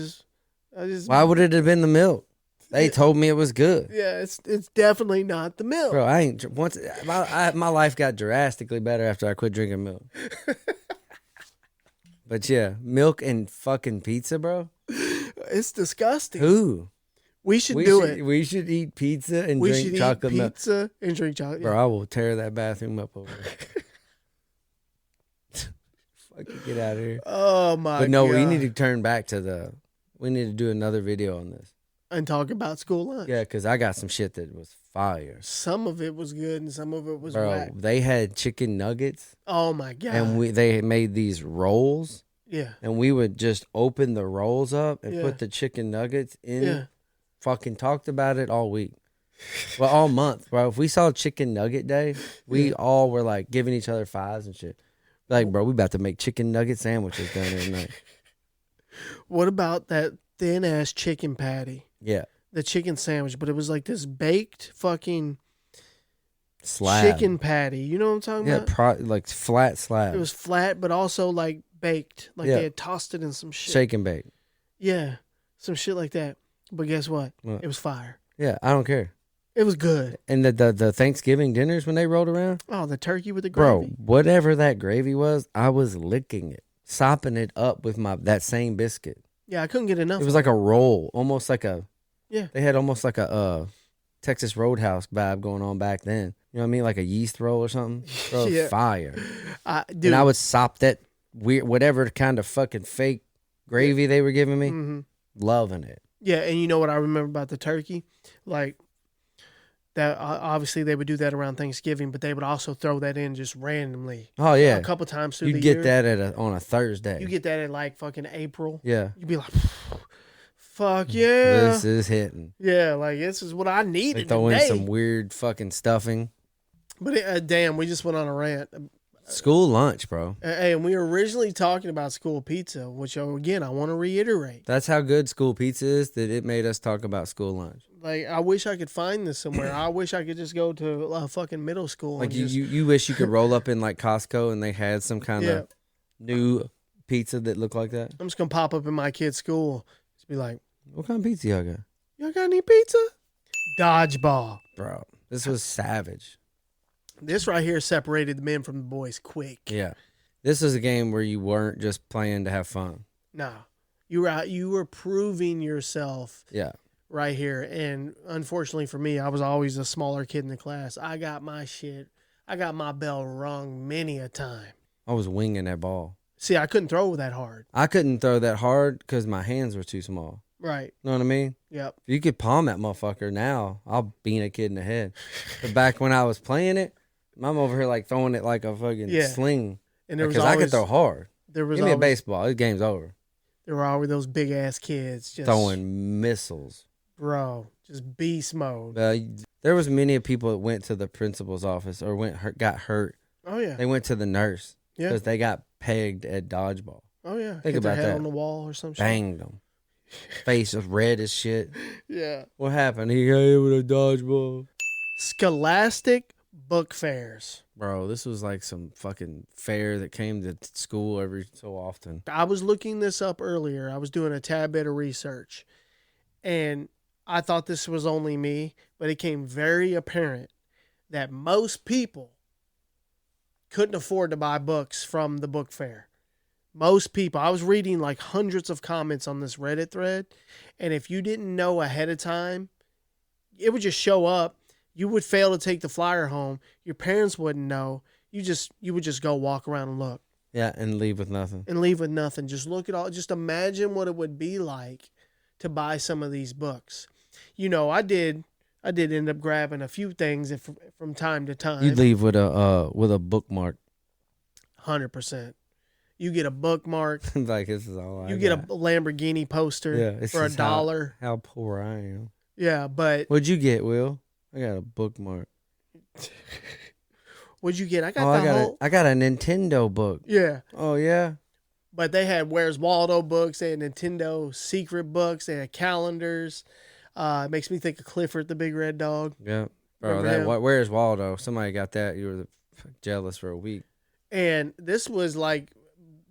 Why would it have been the milk? They told me it was good. Yeah, it's definitely not the milk. Bro, my life got drastically better after I quit drinking milk. But yeah, milk and fucking pizza, bro. It's disgusting. Who? We should do it. We should eat pizza and drink chocolate milk. Pizza and drink chocolate. Bro, I will tear that bathroom up over there. Fucking get out of here. Oh my god. But no, we need to turn back to we need to do another video on this. And talk about school lunch. Yeah, because I got some shit that was fire. Some of it was good and some of it was whack. They had chicken nuggets. Oh my god. And they made these rolls. Yeah. And we would just open the rolls up and put the chicken nuggets in. Yeah. Fucking talked about it all week. Well, all month, bro. If we saw chicken nugget day, we all were like giving each other fives and shit. Like, bro, we about to make chicken nugget sandwiches down there tonight. What about that thin ass chicken patty? Yeah. The chicken sandwich, but it was like this baked fucking slab. Chicken patty. You know what I'm talking about? Yeah, like flat slab. It was flat, but also like baked. Like they had tossed it in some shit. Shake and bake. Yeah. Some shit like that. But guess what? It was fire. Yeah, I don't care. It was good. And the Thanksgiving dinners when they rolled around? Oh, the turkey with the gravy. Bro, whatever that gravy was, I was licking it. Sopping it up with that same biscuit. Yeah, I couldn't get enough. It was like a roll. Almost like a... Yeah. They had almost like a Texas Roadhouse vibe going on back then. You know what I mean? Like a yeast roll or something. Bro, yeah. Fire. Dude. And I would sop that weird, whatever kind of fucking fake gravy they were giving me. Mm-hmm. Loving it. Yeah, and you know what I remember about the turkey? Like, that obviously they would do that around Thanksgiving, but they would also throw that in just randomly. Oh, yeah. A couple times through the year. You get that on a Thursday. You get that at like fucking April. Yeah. You'd be like, fuck yeah. This is hitting. Yeah, like this is what I needed today. Throw in some weird fucking stuffing. But damn, we just went on a rant. School lunch, bro. Hey, and we were originally talking about school pizza, which, again, I want to reiterate. That's how good school pizza is, that it made us talk about school lunch. Like, I wish I could find this somewhere. I wish I could just go to a fucking middle school. Like, you wish you could roll up in, like, Costco and they had some kind of new pizza that looked like that? I'm just going to pop up in my kid's school. Just be like, what kind of pizza y'all got? Y'all got any pizza? Dodgeball. Bro, this was savage. This right here separated the men from the boys quick. Yeah. This is a game where you weren't just playing to have fun. No. You were proving yourself. Yeah. Right here. And unfortunately for me, I was always a smaller kid in the class. I got my bell rung many a time. I was winging that ball. See, I couldn't throw that hard. I couldn't throw that hard because my hands were too small. Right. Know what I mean? Yep. If you could palm that motherfucker now, I'll beat a kid in the head. But back when I was playing it, I'm over here like throwing it like a fucking sling. And there was I could throw hard. There was Give me a always, baseball. This game's over. there were always those big ass kids just Throwing missiles. bro, just beast mode. There was many people that went to the principal's office or got hurt. Oh yeah. They went to the nurse Yeah. because they got pegged at dodgeball. Oh yeah. Think Hit about their head that. on the wall or some shit. Banged them. Face was red as shit. Yeah. What happened? He got hit with a dodgeball. Scholastic book fairs. Bro, this was like some fucking fair that came to school every so often. I was looking this up earlier. I was doing a tad bit of research, and I thought this was only me, but it became very apparent that most people couldn't afford to buy books from the book fair. Most people. I was reading like hundreds of comments on this Reddit thread, and if you didn't know ahead of time, it would just show up. You would fail to take the flyer home. Your parents wouldn't know. You would just go walk around and look. Yeah, and leave with nothing. And leave with nothing. Just look at all. Just imagine what it would be like to buy some of these books. You know, I did end up grabbing a few things from time to time. You'd leave with a bookmark. 100%. You get a bookmark. Like, this is all I You get a got. Lamborghini poster for $1. How poor I am. Yeah, but What'd you get, Will? I got a bookmark. what'd you get? I got I got a Nintendo book. Yeah. Oh yeah. But they had Where's Waldo books, they had Nintendo secret books, they had calendars. It makes me think of Clifford the Big Red Dog. Yeah. Bro, Remember him? Where's Waldo? Somebody got that. You were jealous for a week. And this was like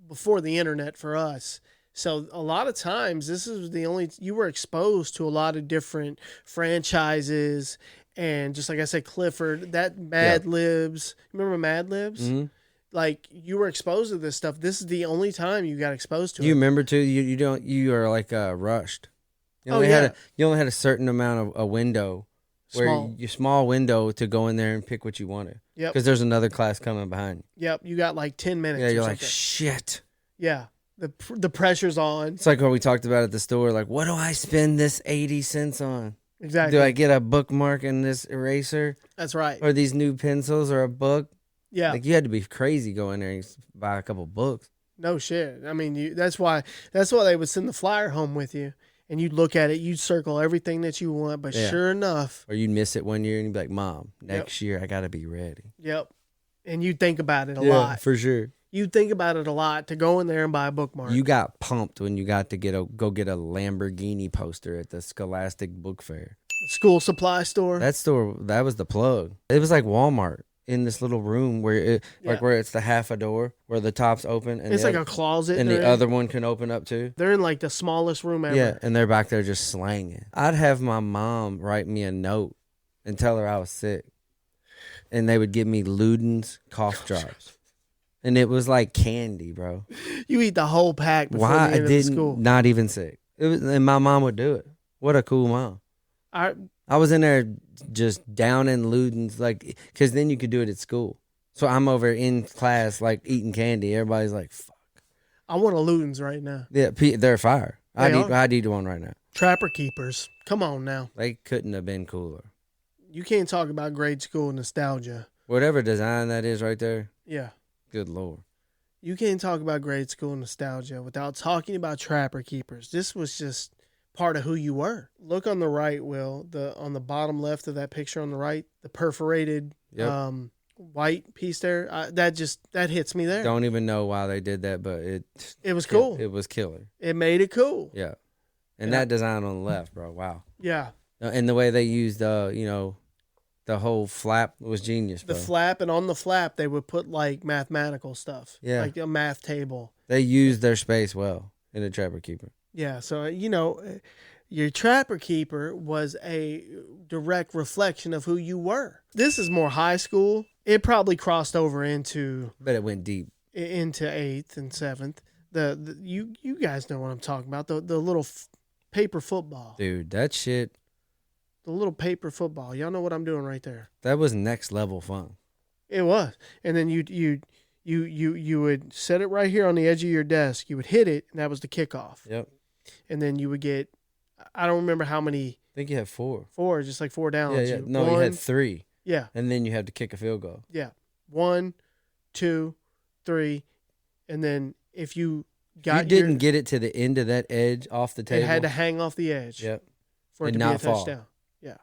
before the internet for us. So a lot of times this is the only, you were exposed to a lot of different franchises. And just like I said, Clifford, that Mad Libs. Remember Mad Libs? Mm-hmm. Like, you were exposed to this stuff. This is the only time you got exposed to it. You remember too? You are like rushed. You only had a certain amount of a window small window to go in there and pick what you wanted. Yep. Because there's another class coming behind. Yep. You got like 10 minutes. Yeah, you're or like, something. shit. Yeah. The pressure's on. It's like what we talked about at the store. Like, what do I spend this 80 cents on? Exactly. Do I get a bookmark and this eraser? That's right. Or these new pencils or a book? Yeah. Like, you had to be crazy go in there and buy a couple books. No shit. I mean, that's why they would send the flyer home with you, and you'd look at it, you'd circle everything that you want, but sure enough. Or you'd miss it one year and you'd be like, Mom, next year I got to be ready. Yep. And you'd think about it a lot. For sure. You'd think about it a lot to go in there and buy a bookmark. You got pumped when you got to go get a Lamborghini poster at the Scholastic Book Fair. School supply store. That store, that was the plug. It was like Walmart in this little room where where it's the half a door where the top's open and it's like a closet, and the other one can open up too. They're in like the smallest room ever. Yeah, and they're back there just slanging. I'd have my mom write me a note and tell her I was sick, and they would give me Luden's cough drops. And it was like candy, bro. You eat the whole pack before the end of the school. Not even sick. It was, and my mom would do it. What a cool mom. I was in there just down in Luden's, like, because then you could do it at school. So I'm over in class, like, eating candy. Everybody's like, fuck. I want a Luden's right now. Yeah, they're fire. I'd eat one right now. Trapper Keepers. Come on now. They couldn't have been cooler. You can't talk about grade school nostalgia. Whatever design that is right there. Yeah. Good Lord. You can't talk about grade school nostalgia without talking about Trapper Keepers. This was just part of who you were. Look on the right, Will. On the bottom left of that picture on the right, the perforated white piece there. That hits me there. Don't even know why they did that, but it was cool. It was killer. It made it cool. Yeah. And that design on the left, bro. Wow. Yeah. And the way they used the whole flap was genius, bro. The flap, and on the flap they would put like mathematical stuff. Yeah. Like a math table. They used their space well in a Trapper Keeper. Yeah, so your Trapper Keeper was a direct reflection of who you were. This is more high school. It probably crossed over into. But it went deep into 8th and 7th. You guys know what I'm talking about. The little paper football. Dude, that shit. The little paper football. Y'all know what I'm doing right there. That was next level fun. It was. And then you would set it right here on the edge of your desk. You would hit it, and that was the kickoff. Yep. And then you would get, I don't remember how many. I think you had 4. 4, just like 4 downs. Yeah. No, you had 3. Yeah. And then you had to kick a field goal. Yeah. 1, 2, 3, and then if you You didn't get it to the end of that edge off the table. It had to hang off the edge. Yep. For it to not be a touchdown. Yeah.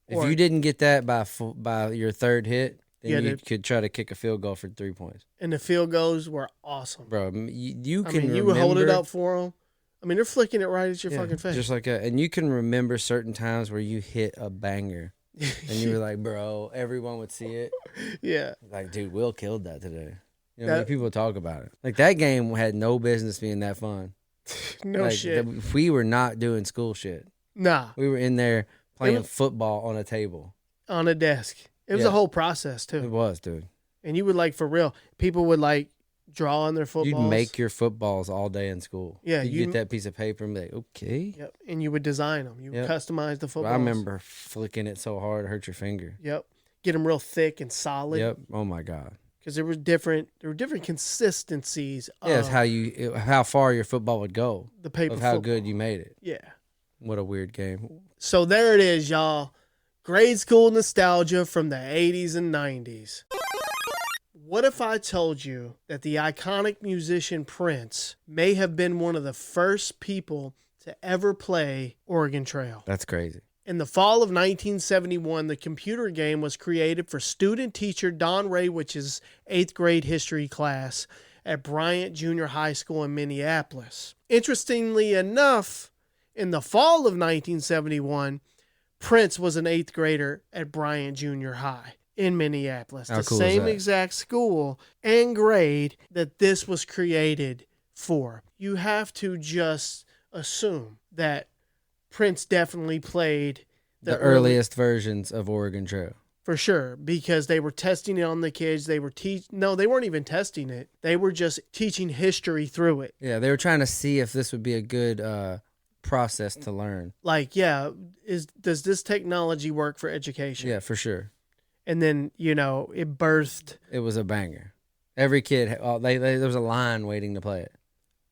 If you didn't get that by your third hit, then you could try to kick a field goal for 3 points. And the field goals were awesome. Bro, you can you would hold it up for them. I mean, they're flicking it right at your fucking face. Just like that. And you can remember certain times where you hit a banger. And you were like, bro, everyone would see it. Yeah. Like, dude, Will killed that today. You know, people talk about it. Like, that game had no business being that fun. No shit. We were not doing school shit. Nah. We were in there playing football on a table. On a desk. It was a whole process, too. It was, dude. And you would, like, for real, people would, like, draw on their footballs. You'd make your footballs all day in school. Yeah. You'd get that piece of paper and be like, okay. Yep. And you would design them. You would customize the footballs. I remember flicking it so hard it hurt your finger. Yep. Get them real thick and solid. Yep. Oh, my God. Because there were different consistencies. Yeah, it's how far your football would go. The paper of how football. good you made it. Yeah. What a weird game. So there it is, y'all. Grade school nostalgia from the 80s and 90s. What if I told you that the iconic musician Prince may have been one of the first people to ever play Oregon Trail? That's crazy. In the fall of 1971, the computer game was created for student-teacher Don Raywich's 8th grade history class at Bryant Junior High School in Minneapolis. Interestingly enough, in the fall of 1971, Prince was an 8th grader at Bryant Junior High in Minneapolis, the same exact school and grade that this was created for. You have to just assume that Prince definitely played the earliest versions of Oregon Trail. For sure, because they were testing it on the kids. They weren't even testing it. They were just teaching history through it. Yeah, they were trying to see if this would be a good process to learn. Like, does this technology work for education? Yeah, for sure. And then, it birthed. It was a banger. Every kid, there was a line waiting to play it.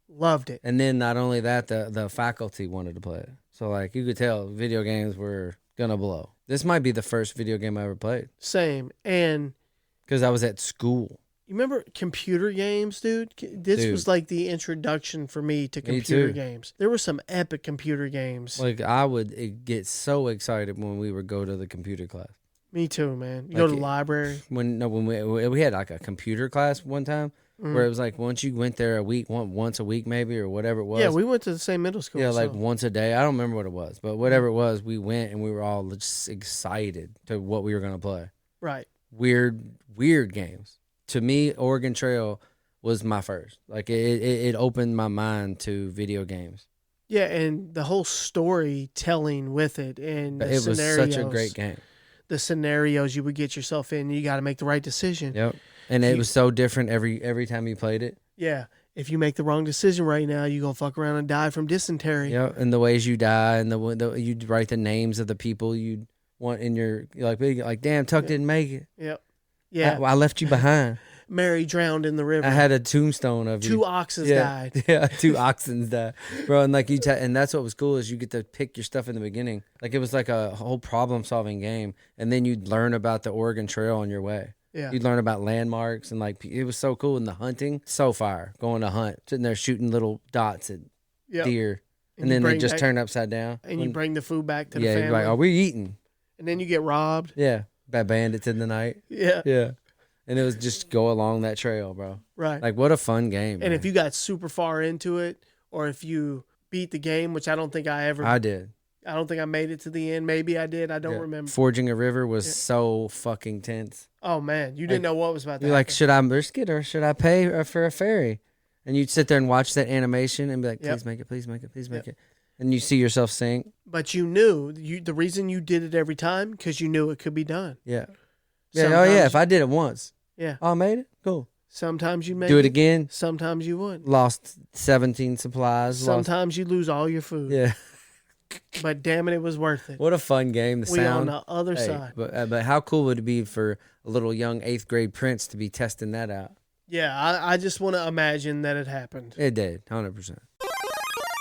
Loved it. And then not only that, the faculty wanted to play it. So, like, you could tell video games were going to blow. This might be the first video game I ever played. Same. And because I was at school. You remember computer games, dude? This was like the introduction for me to computer games. There were some epic computer games. Like, I would get so excited when we would go to the computer class. Me too, man. You go to the library. When we had like a computer class one time where it was like once you went there once a week maybe or whatever it was. Yeah, we went to the same middle school. Yeah, like once a day. I don't remember what it was, but whatever it was, we went and we were all just excited to what we were going to play. Right. Weird games. To me, Oregon Trail was my first. Like it opened my mind to video games. Yeah, and the whole storytelling with it and the it was such a great game. The scenarios you would get yourself in, you got to make the right decision. Yep. And it was so different every time you played it. Yeah. If you make the wrong decision right now, you're going to fuck around and die from dysentery. Yeah, and the ways you die and you'd write the names of the people you'd want in your, like damn, Tuck didn't make it. Yep. Yeah. I left you behind. Mary drowned in the river. I had a tombstone of you. 2 oxen died. Yeah, 2 oxen died, bro. And like and that's what was cool is you get to pick your stuff in the beginning. Like it was like a whole problem-solving game, and then you'd learn about the Oregon Trail on your way. Yeah, you'd learn about landmarks and like it was so cool. And the hunting, so fire, going to hunt, sitting there shooting little dots at deer, and then they just turn upside down. And you bring the food back to the family. Yeah, like, are we eating? And then you get robbed. Yeah, by bandits in the night. Yeah. And it was just go along that trail, bro. Right. Like, what a fun game. And if you got super far into it, or if you beat the game, which I don't think I did. I don't think I made it to the end. Maybe I did. I don't remember. Forging a river was so fucking tense. Oh, man. You didn't know what was about to happen. You're like, should I risk it or should I pay for a ferry? And you'd sit there and watch that animation and be like, please make it, please make it, please make it. And you see yourself sink. But you knew. The reason you did it every time, because you knew it could be done. Yeah. If I did it once. Yeah. Oh, I made it? Cool. Sometimes you make Do it again. Sometimes you wouldn't. Lost 17 supplies. Sometimes you lose all your food. Yeah. But damn it, it was worth it. What a fun game. The we sound. on the other side. But how cool would it be for a little young 8th grade Prince to be testing that out? Yeah, I just want to imagine that it happened. It did, 100%.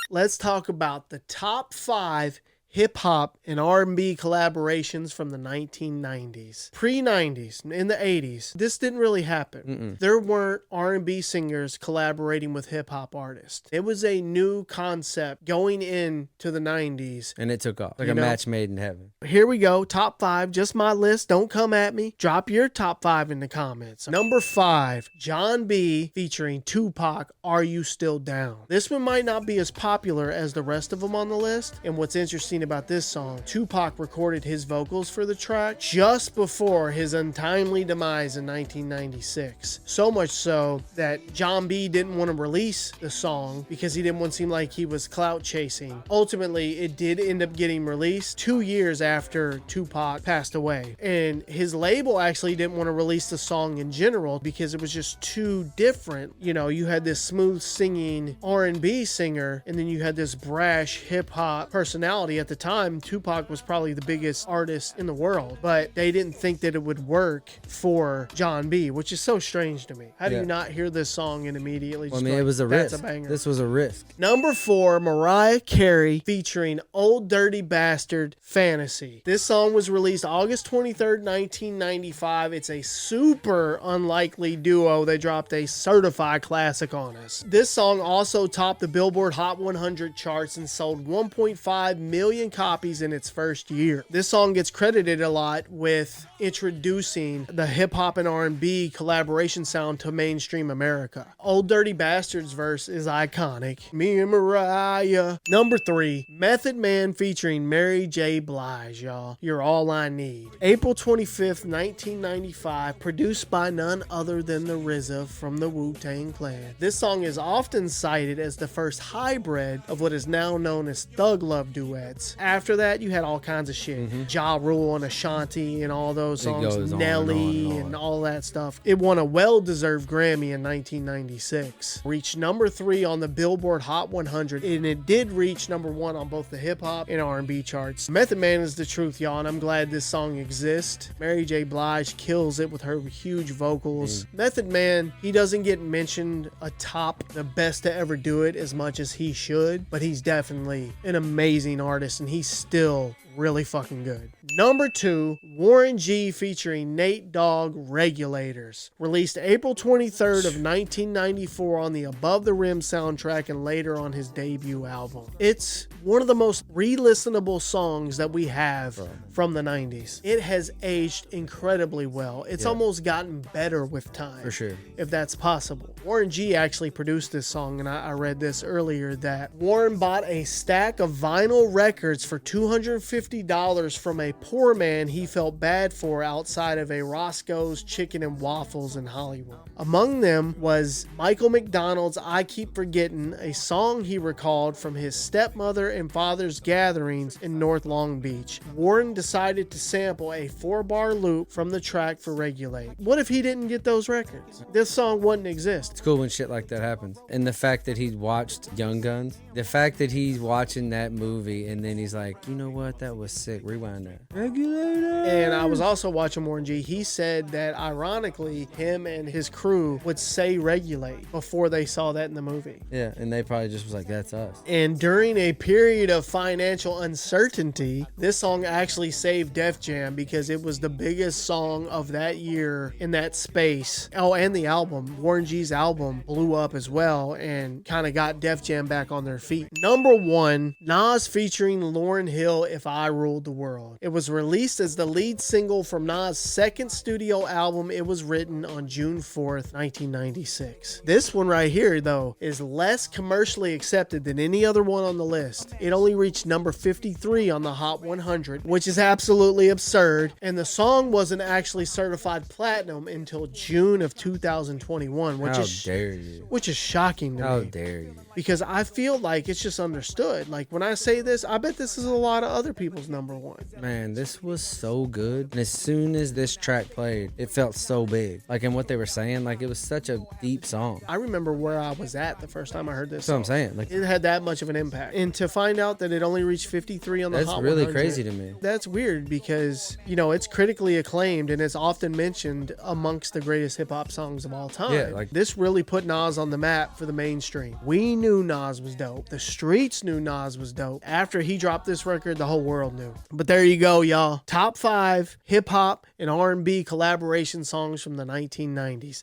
Let's talk about the top 5 hip hop and R&B collaborations from the 1990s. Pre-90s, in the 80s, this didn't really happen. There weren't R&B singers collaborating with hip hop artists. It was a new concept going into the 90s. And it took off like a match made in heaven. Here we go. Top 5, just my list. Don't come at me. Drop your top 5 in the comments. Number 5, John B featuring Tupac, Are You Still Down? This one might not be as popular as the rest of them on the list. And what's interesting about this song, Tupac recorded his vocals for the track just before his untimely demise in 1996. So much so that John B didn't want to release the song because he didn't want to seem like he was clout chasing. Ultimately, it did end up getting released 2 years after Tupac passed away. And his label actually didn't want to release the song in general because it was just too different. You know, you had this smooth singing R&B singer, and then you had this brash hip hop personality. At the time, Tupac was probably the biggest artist in the world, but they didn't think that it would work for John B, which is so strange to me. How do you not hear this song and immediately just it was a risk. That's a banger. This was a risk. Number 4, Mariah Carey featuring Old Dirty Bastard, Fantasy. This song was released August 23rd, 1995. It's a super unlikely duo. They dropped a certified classic on us. This song also topped the Billboard Hot 100 charts and sold 1.5 million copies in its first year. This song gets credited a lot with introducing the hip hop and R&B collaboration sound to mainstream America. Old Dirty Bastard's verse is iconic. Me and Mariah. Number 3, Method Man featuring Mary J. Blige, y'all. You're All I Need. April 25th, 1995, produced by none other than the RZA from the Wu-Tang Clan. This song is often cited as the first hybrid of what is now known as thug love duets. After that, you had all kinds of shit. Ja Rule and Ashanti and all those songs. Nelly and all that stuff. It won a well-deserved Grammy in 1996. Reached number 3 on the Billboard Hot 100, and it did reach number 1 on both the hip-hop and R&B charts. Method Man is the truth, y'all, and I'm glad this song exists. Mary J. Blige kills it with her huge vocals. Method Man, he doesn't get mentioned atop the best to ever do it as much as he should, but he's definitely an amazing artist, and he's still really fucking good. Number 2, Warren G featuring Nate Dogg, Regulators. Released April 23rd of 1994 on the Above the Rim soundtrack and later on his debut album. It's one of the most re-listenable songs that we have from the 90s. It has aged incredibly well. It's almost gotten better with time. For sure. If that's possible. Warren G actually produced this song, and I read this earlier that Warren bought a stack of vinyl records for $250 from a poor man he felt bad for outside of a Roscoe's Chicken and Waffles in Hollywood. Among them was Michael McDonald's I Keep Forgetting, a song he recalled from his stepmother and father's gatherings in North Long Beach. Warren decided to sample a 4-bar loop from the track for Regulate. What if he didn't get those records? This song wouldn't exist. It's cool when shit like that happens. And the fact that he watched Young Guns, the fact that he's watching that movie and then he's like, you know what, that was sick. Rewind that. Regulator. And I was also watching Warren G. He said that ironically, him and his crew would say Regulate before they saw that in the movie. Yeah, and they probably just was like, that's us. And during a period of financial uncertainty, this song actually saved Def Jam because it was the biggest song of that year in that space. Oh, and the album, Warren G's album, blew up as well and kind of got Def Jam back on their feet. Number 1, Nas featuring Lauryn Hill, If I Ruled the World. It was released as the lead single from Nas' second studio album. It was written on June 4th, 1996. This one right here, though, is less commercially accepted than any other one on the list. It only reached number 53 on the Hot 100, which is absolutely absurd, and the song wasn't actually certified platinum until June of 2021, which is shocking to me. How dare you? Because I feel like it's just understood. Like when I say this, I bet this is a lot of other people's was #1. Man, this was so good. And as soon as this track played, it felt so big. Like, in what they were saying, like, it was such a deep song. I remember where I was at the first time I heard this That's what I'm saying. Like, it had that much of an impact. And to find out that it only reached 53 on the that's Hot really 100, crazy to me. That's weird because, you know, it's critically acclaimed and it's often mentioned amongst the greatest hip-hop songs of all time. Yeah, like, this really put Nas on the map for the mainstream. We knew Nas was dope. The streets knew Nas was dope. After he dropped this record, the whole world knew. But there you go, y'all. Top 5 hip-hop and R&B collaboration songs from the 1990s.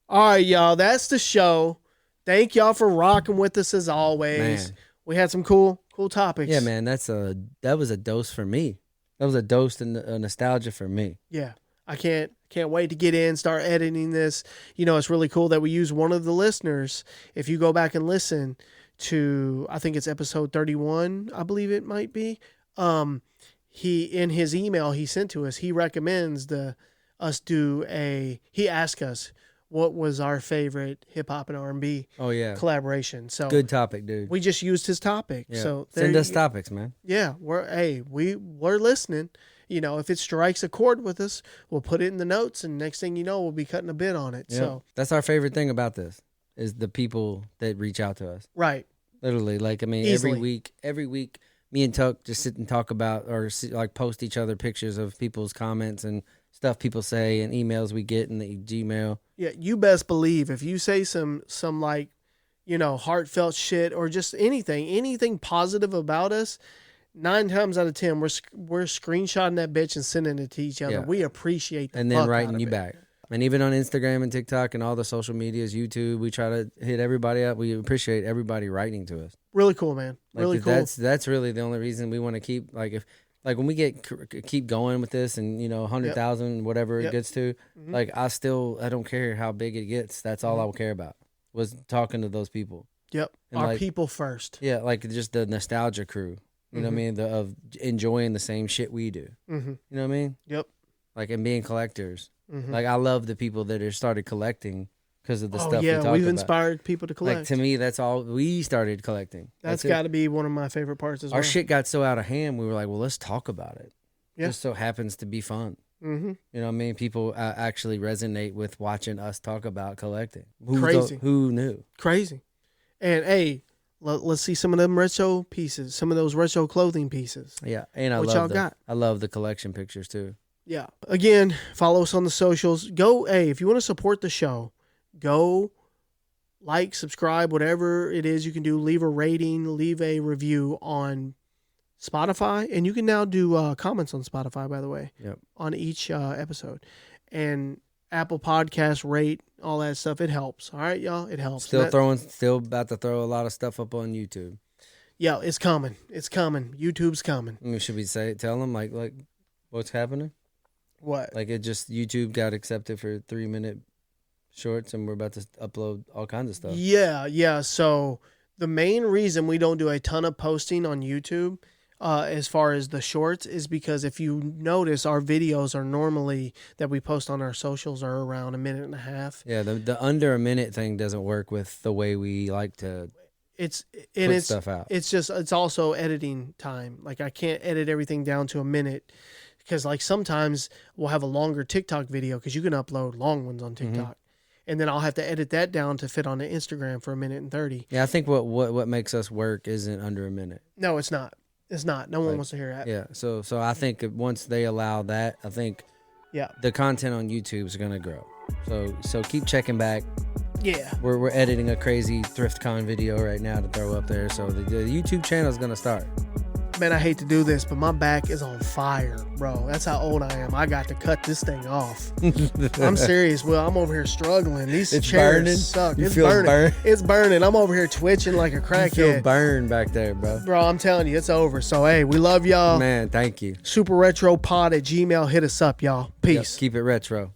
All right, y'all. That's the show. Thank y'all for rocking with us as always. Man. We had some cool topics. Yeah, man, that was a dose for me. That was a dose of nostalgia for me. Yeah. I can't wait to get in, start editing this. You know, it's really cool that we use one of the listeners. If you go back and listen to, I think it's episode 31, I believe it might be. He, in his email he sent to us, he recommends he asked us what was our favorite hip hop and R&B collaboration. So good topic, dude. We just used his topic. Yeah. So send us topics, man. Yeah, we're listening. You know, if it strikes a chord with us, we'll put it in the notes, and next thing you know, we'll be cutting a bit on it. Yep. So that's our favorite thing about this is the people that reach out to us. Right. Literally, like, I mean, Easily. every week, me and Tuck just sit and talk about or like post each other pictures of people's comments and stuff people say and emails we get in the Gmail. Yeah, you best believe if you say some like, you know, heartfelt shit or just anything positive about us, 9 times out of 10 we're screenshotting that bitch and sending it to each other. Yeah. We appreciate that. And then writing you back. And even on Instagram and TikTok and all the social medias, YouTube, we try to hit everybody up. We appreciate everybody writing to us. Really cool, man. Really cool. That's really the only reason we want to keep, like, when we keep going with this and, you know, 100,000, whatever it gets to, like, I don't care how big it gets. That's all I will care about was talking to those people. Yep. And our people first. Yeah. Like, just the nostalgia crew, you know what I mean? Of enjoying the same shit we do. Mm-hmm. You know what I mean? Yep. Like, and being collectors. Mm-hmm. Like, I love the people that have started collecting because of the stuff we talk about. We've inspired people to collect. Like, to me, that's all we started collecting. That's got to be one of my favorite parts as well. Our shit got so out of hand, we were like, well, let's talk about it. Yeah. Just so happens to be fun. Mm-hmm. You know what I mean? People actually resonate with watching us talk about collecting. Crazy. Who knew? Crazy. And, hey, let's see some of them retro pieces, some of those retro clothing pieces. Yeah, and I love the collection pictures, too. Yeah. Again, follow us on the socials. If you want to support the show, go like, subscribe, whatever it is you can do. Leave a rating, leave a review on Spotify. And you can now do comments on Spotify, by the way, on each episode. And Apple Podcasts, rate, all that stuff. It helps. All right, y'all? It helps. Still about to throw a lot of stuff up on YouTube. Yeah, it's coming. It's coming. YouTube's coming. I mean, should we tell them, like what's happening? What? Like, YouTube got accepted for 3-minute shorts, and we're about to upload all kinds of stuff. Yeah. So the main reason we don't do a ton of posting on YouTube, as far as the shorts, is because if you notice, our videos are normally that we post on our socials are around 1.5 minutes. Yeah, the under a minute thing doesn't work with the way we like to. Put stuff out. It's also editing time. Like, I can't edit everything down to 1 minute. Because, like, sometimes we'll have a longer TikTok video because you can upload long ones on TikTok. Mm-hmm. And then I'll have to edit that down to fit on the Instagram for 1:30. Yeah, I think what makes us work isn't under 1 minute. No, it's not. It's not. No one wants to hear that. Yeah, so I think once they allow that, I think the content on YouTube is going to grow. So keep checking back. Yeah. We're editing a crazy ThriftCon video right now to throw up there. So the YouTube channel is going to start. Man, I hate to do this, but my back is on fire, bro. That's how old I am. I got to cut this thing off. I'm serious, Will. I'm over here struggling. These chairs burning? Suck. It's burning. It's burning. I'm over here twitching like a crackhead. You feel burned back there, bro. Bro, I'm telling you, it's over. So, hey, we love y'all. Man, thank you. SuperRetroPod@gmail.com. Hit us up, y'all. Peace. Yep, keep it retro.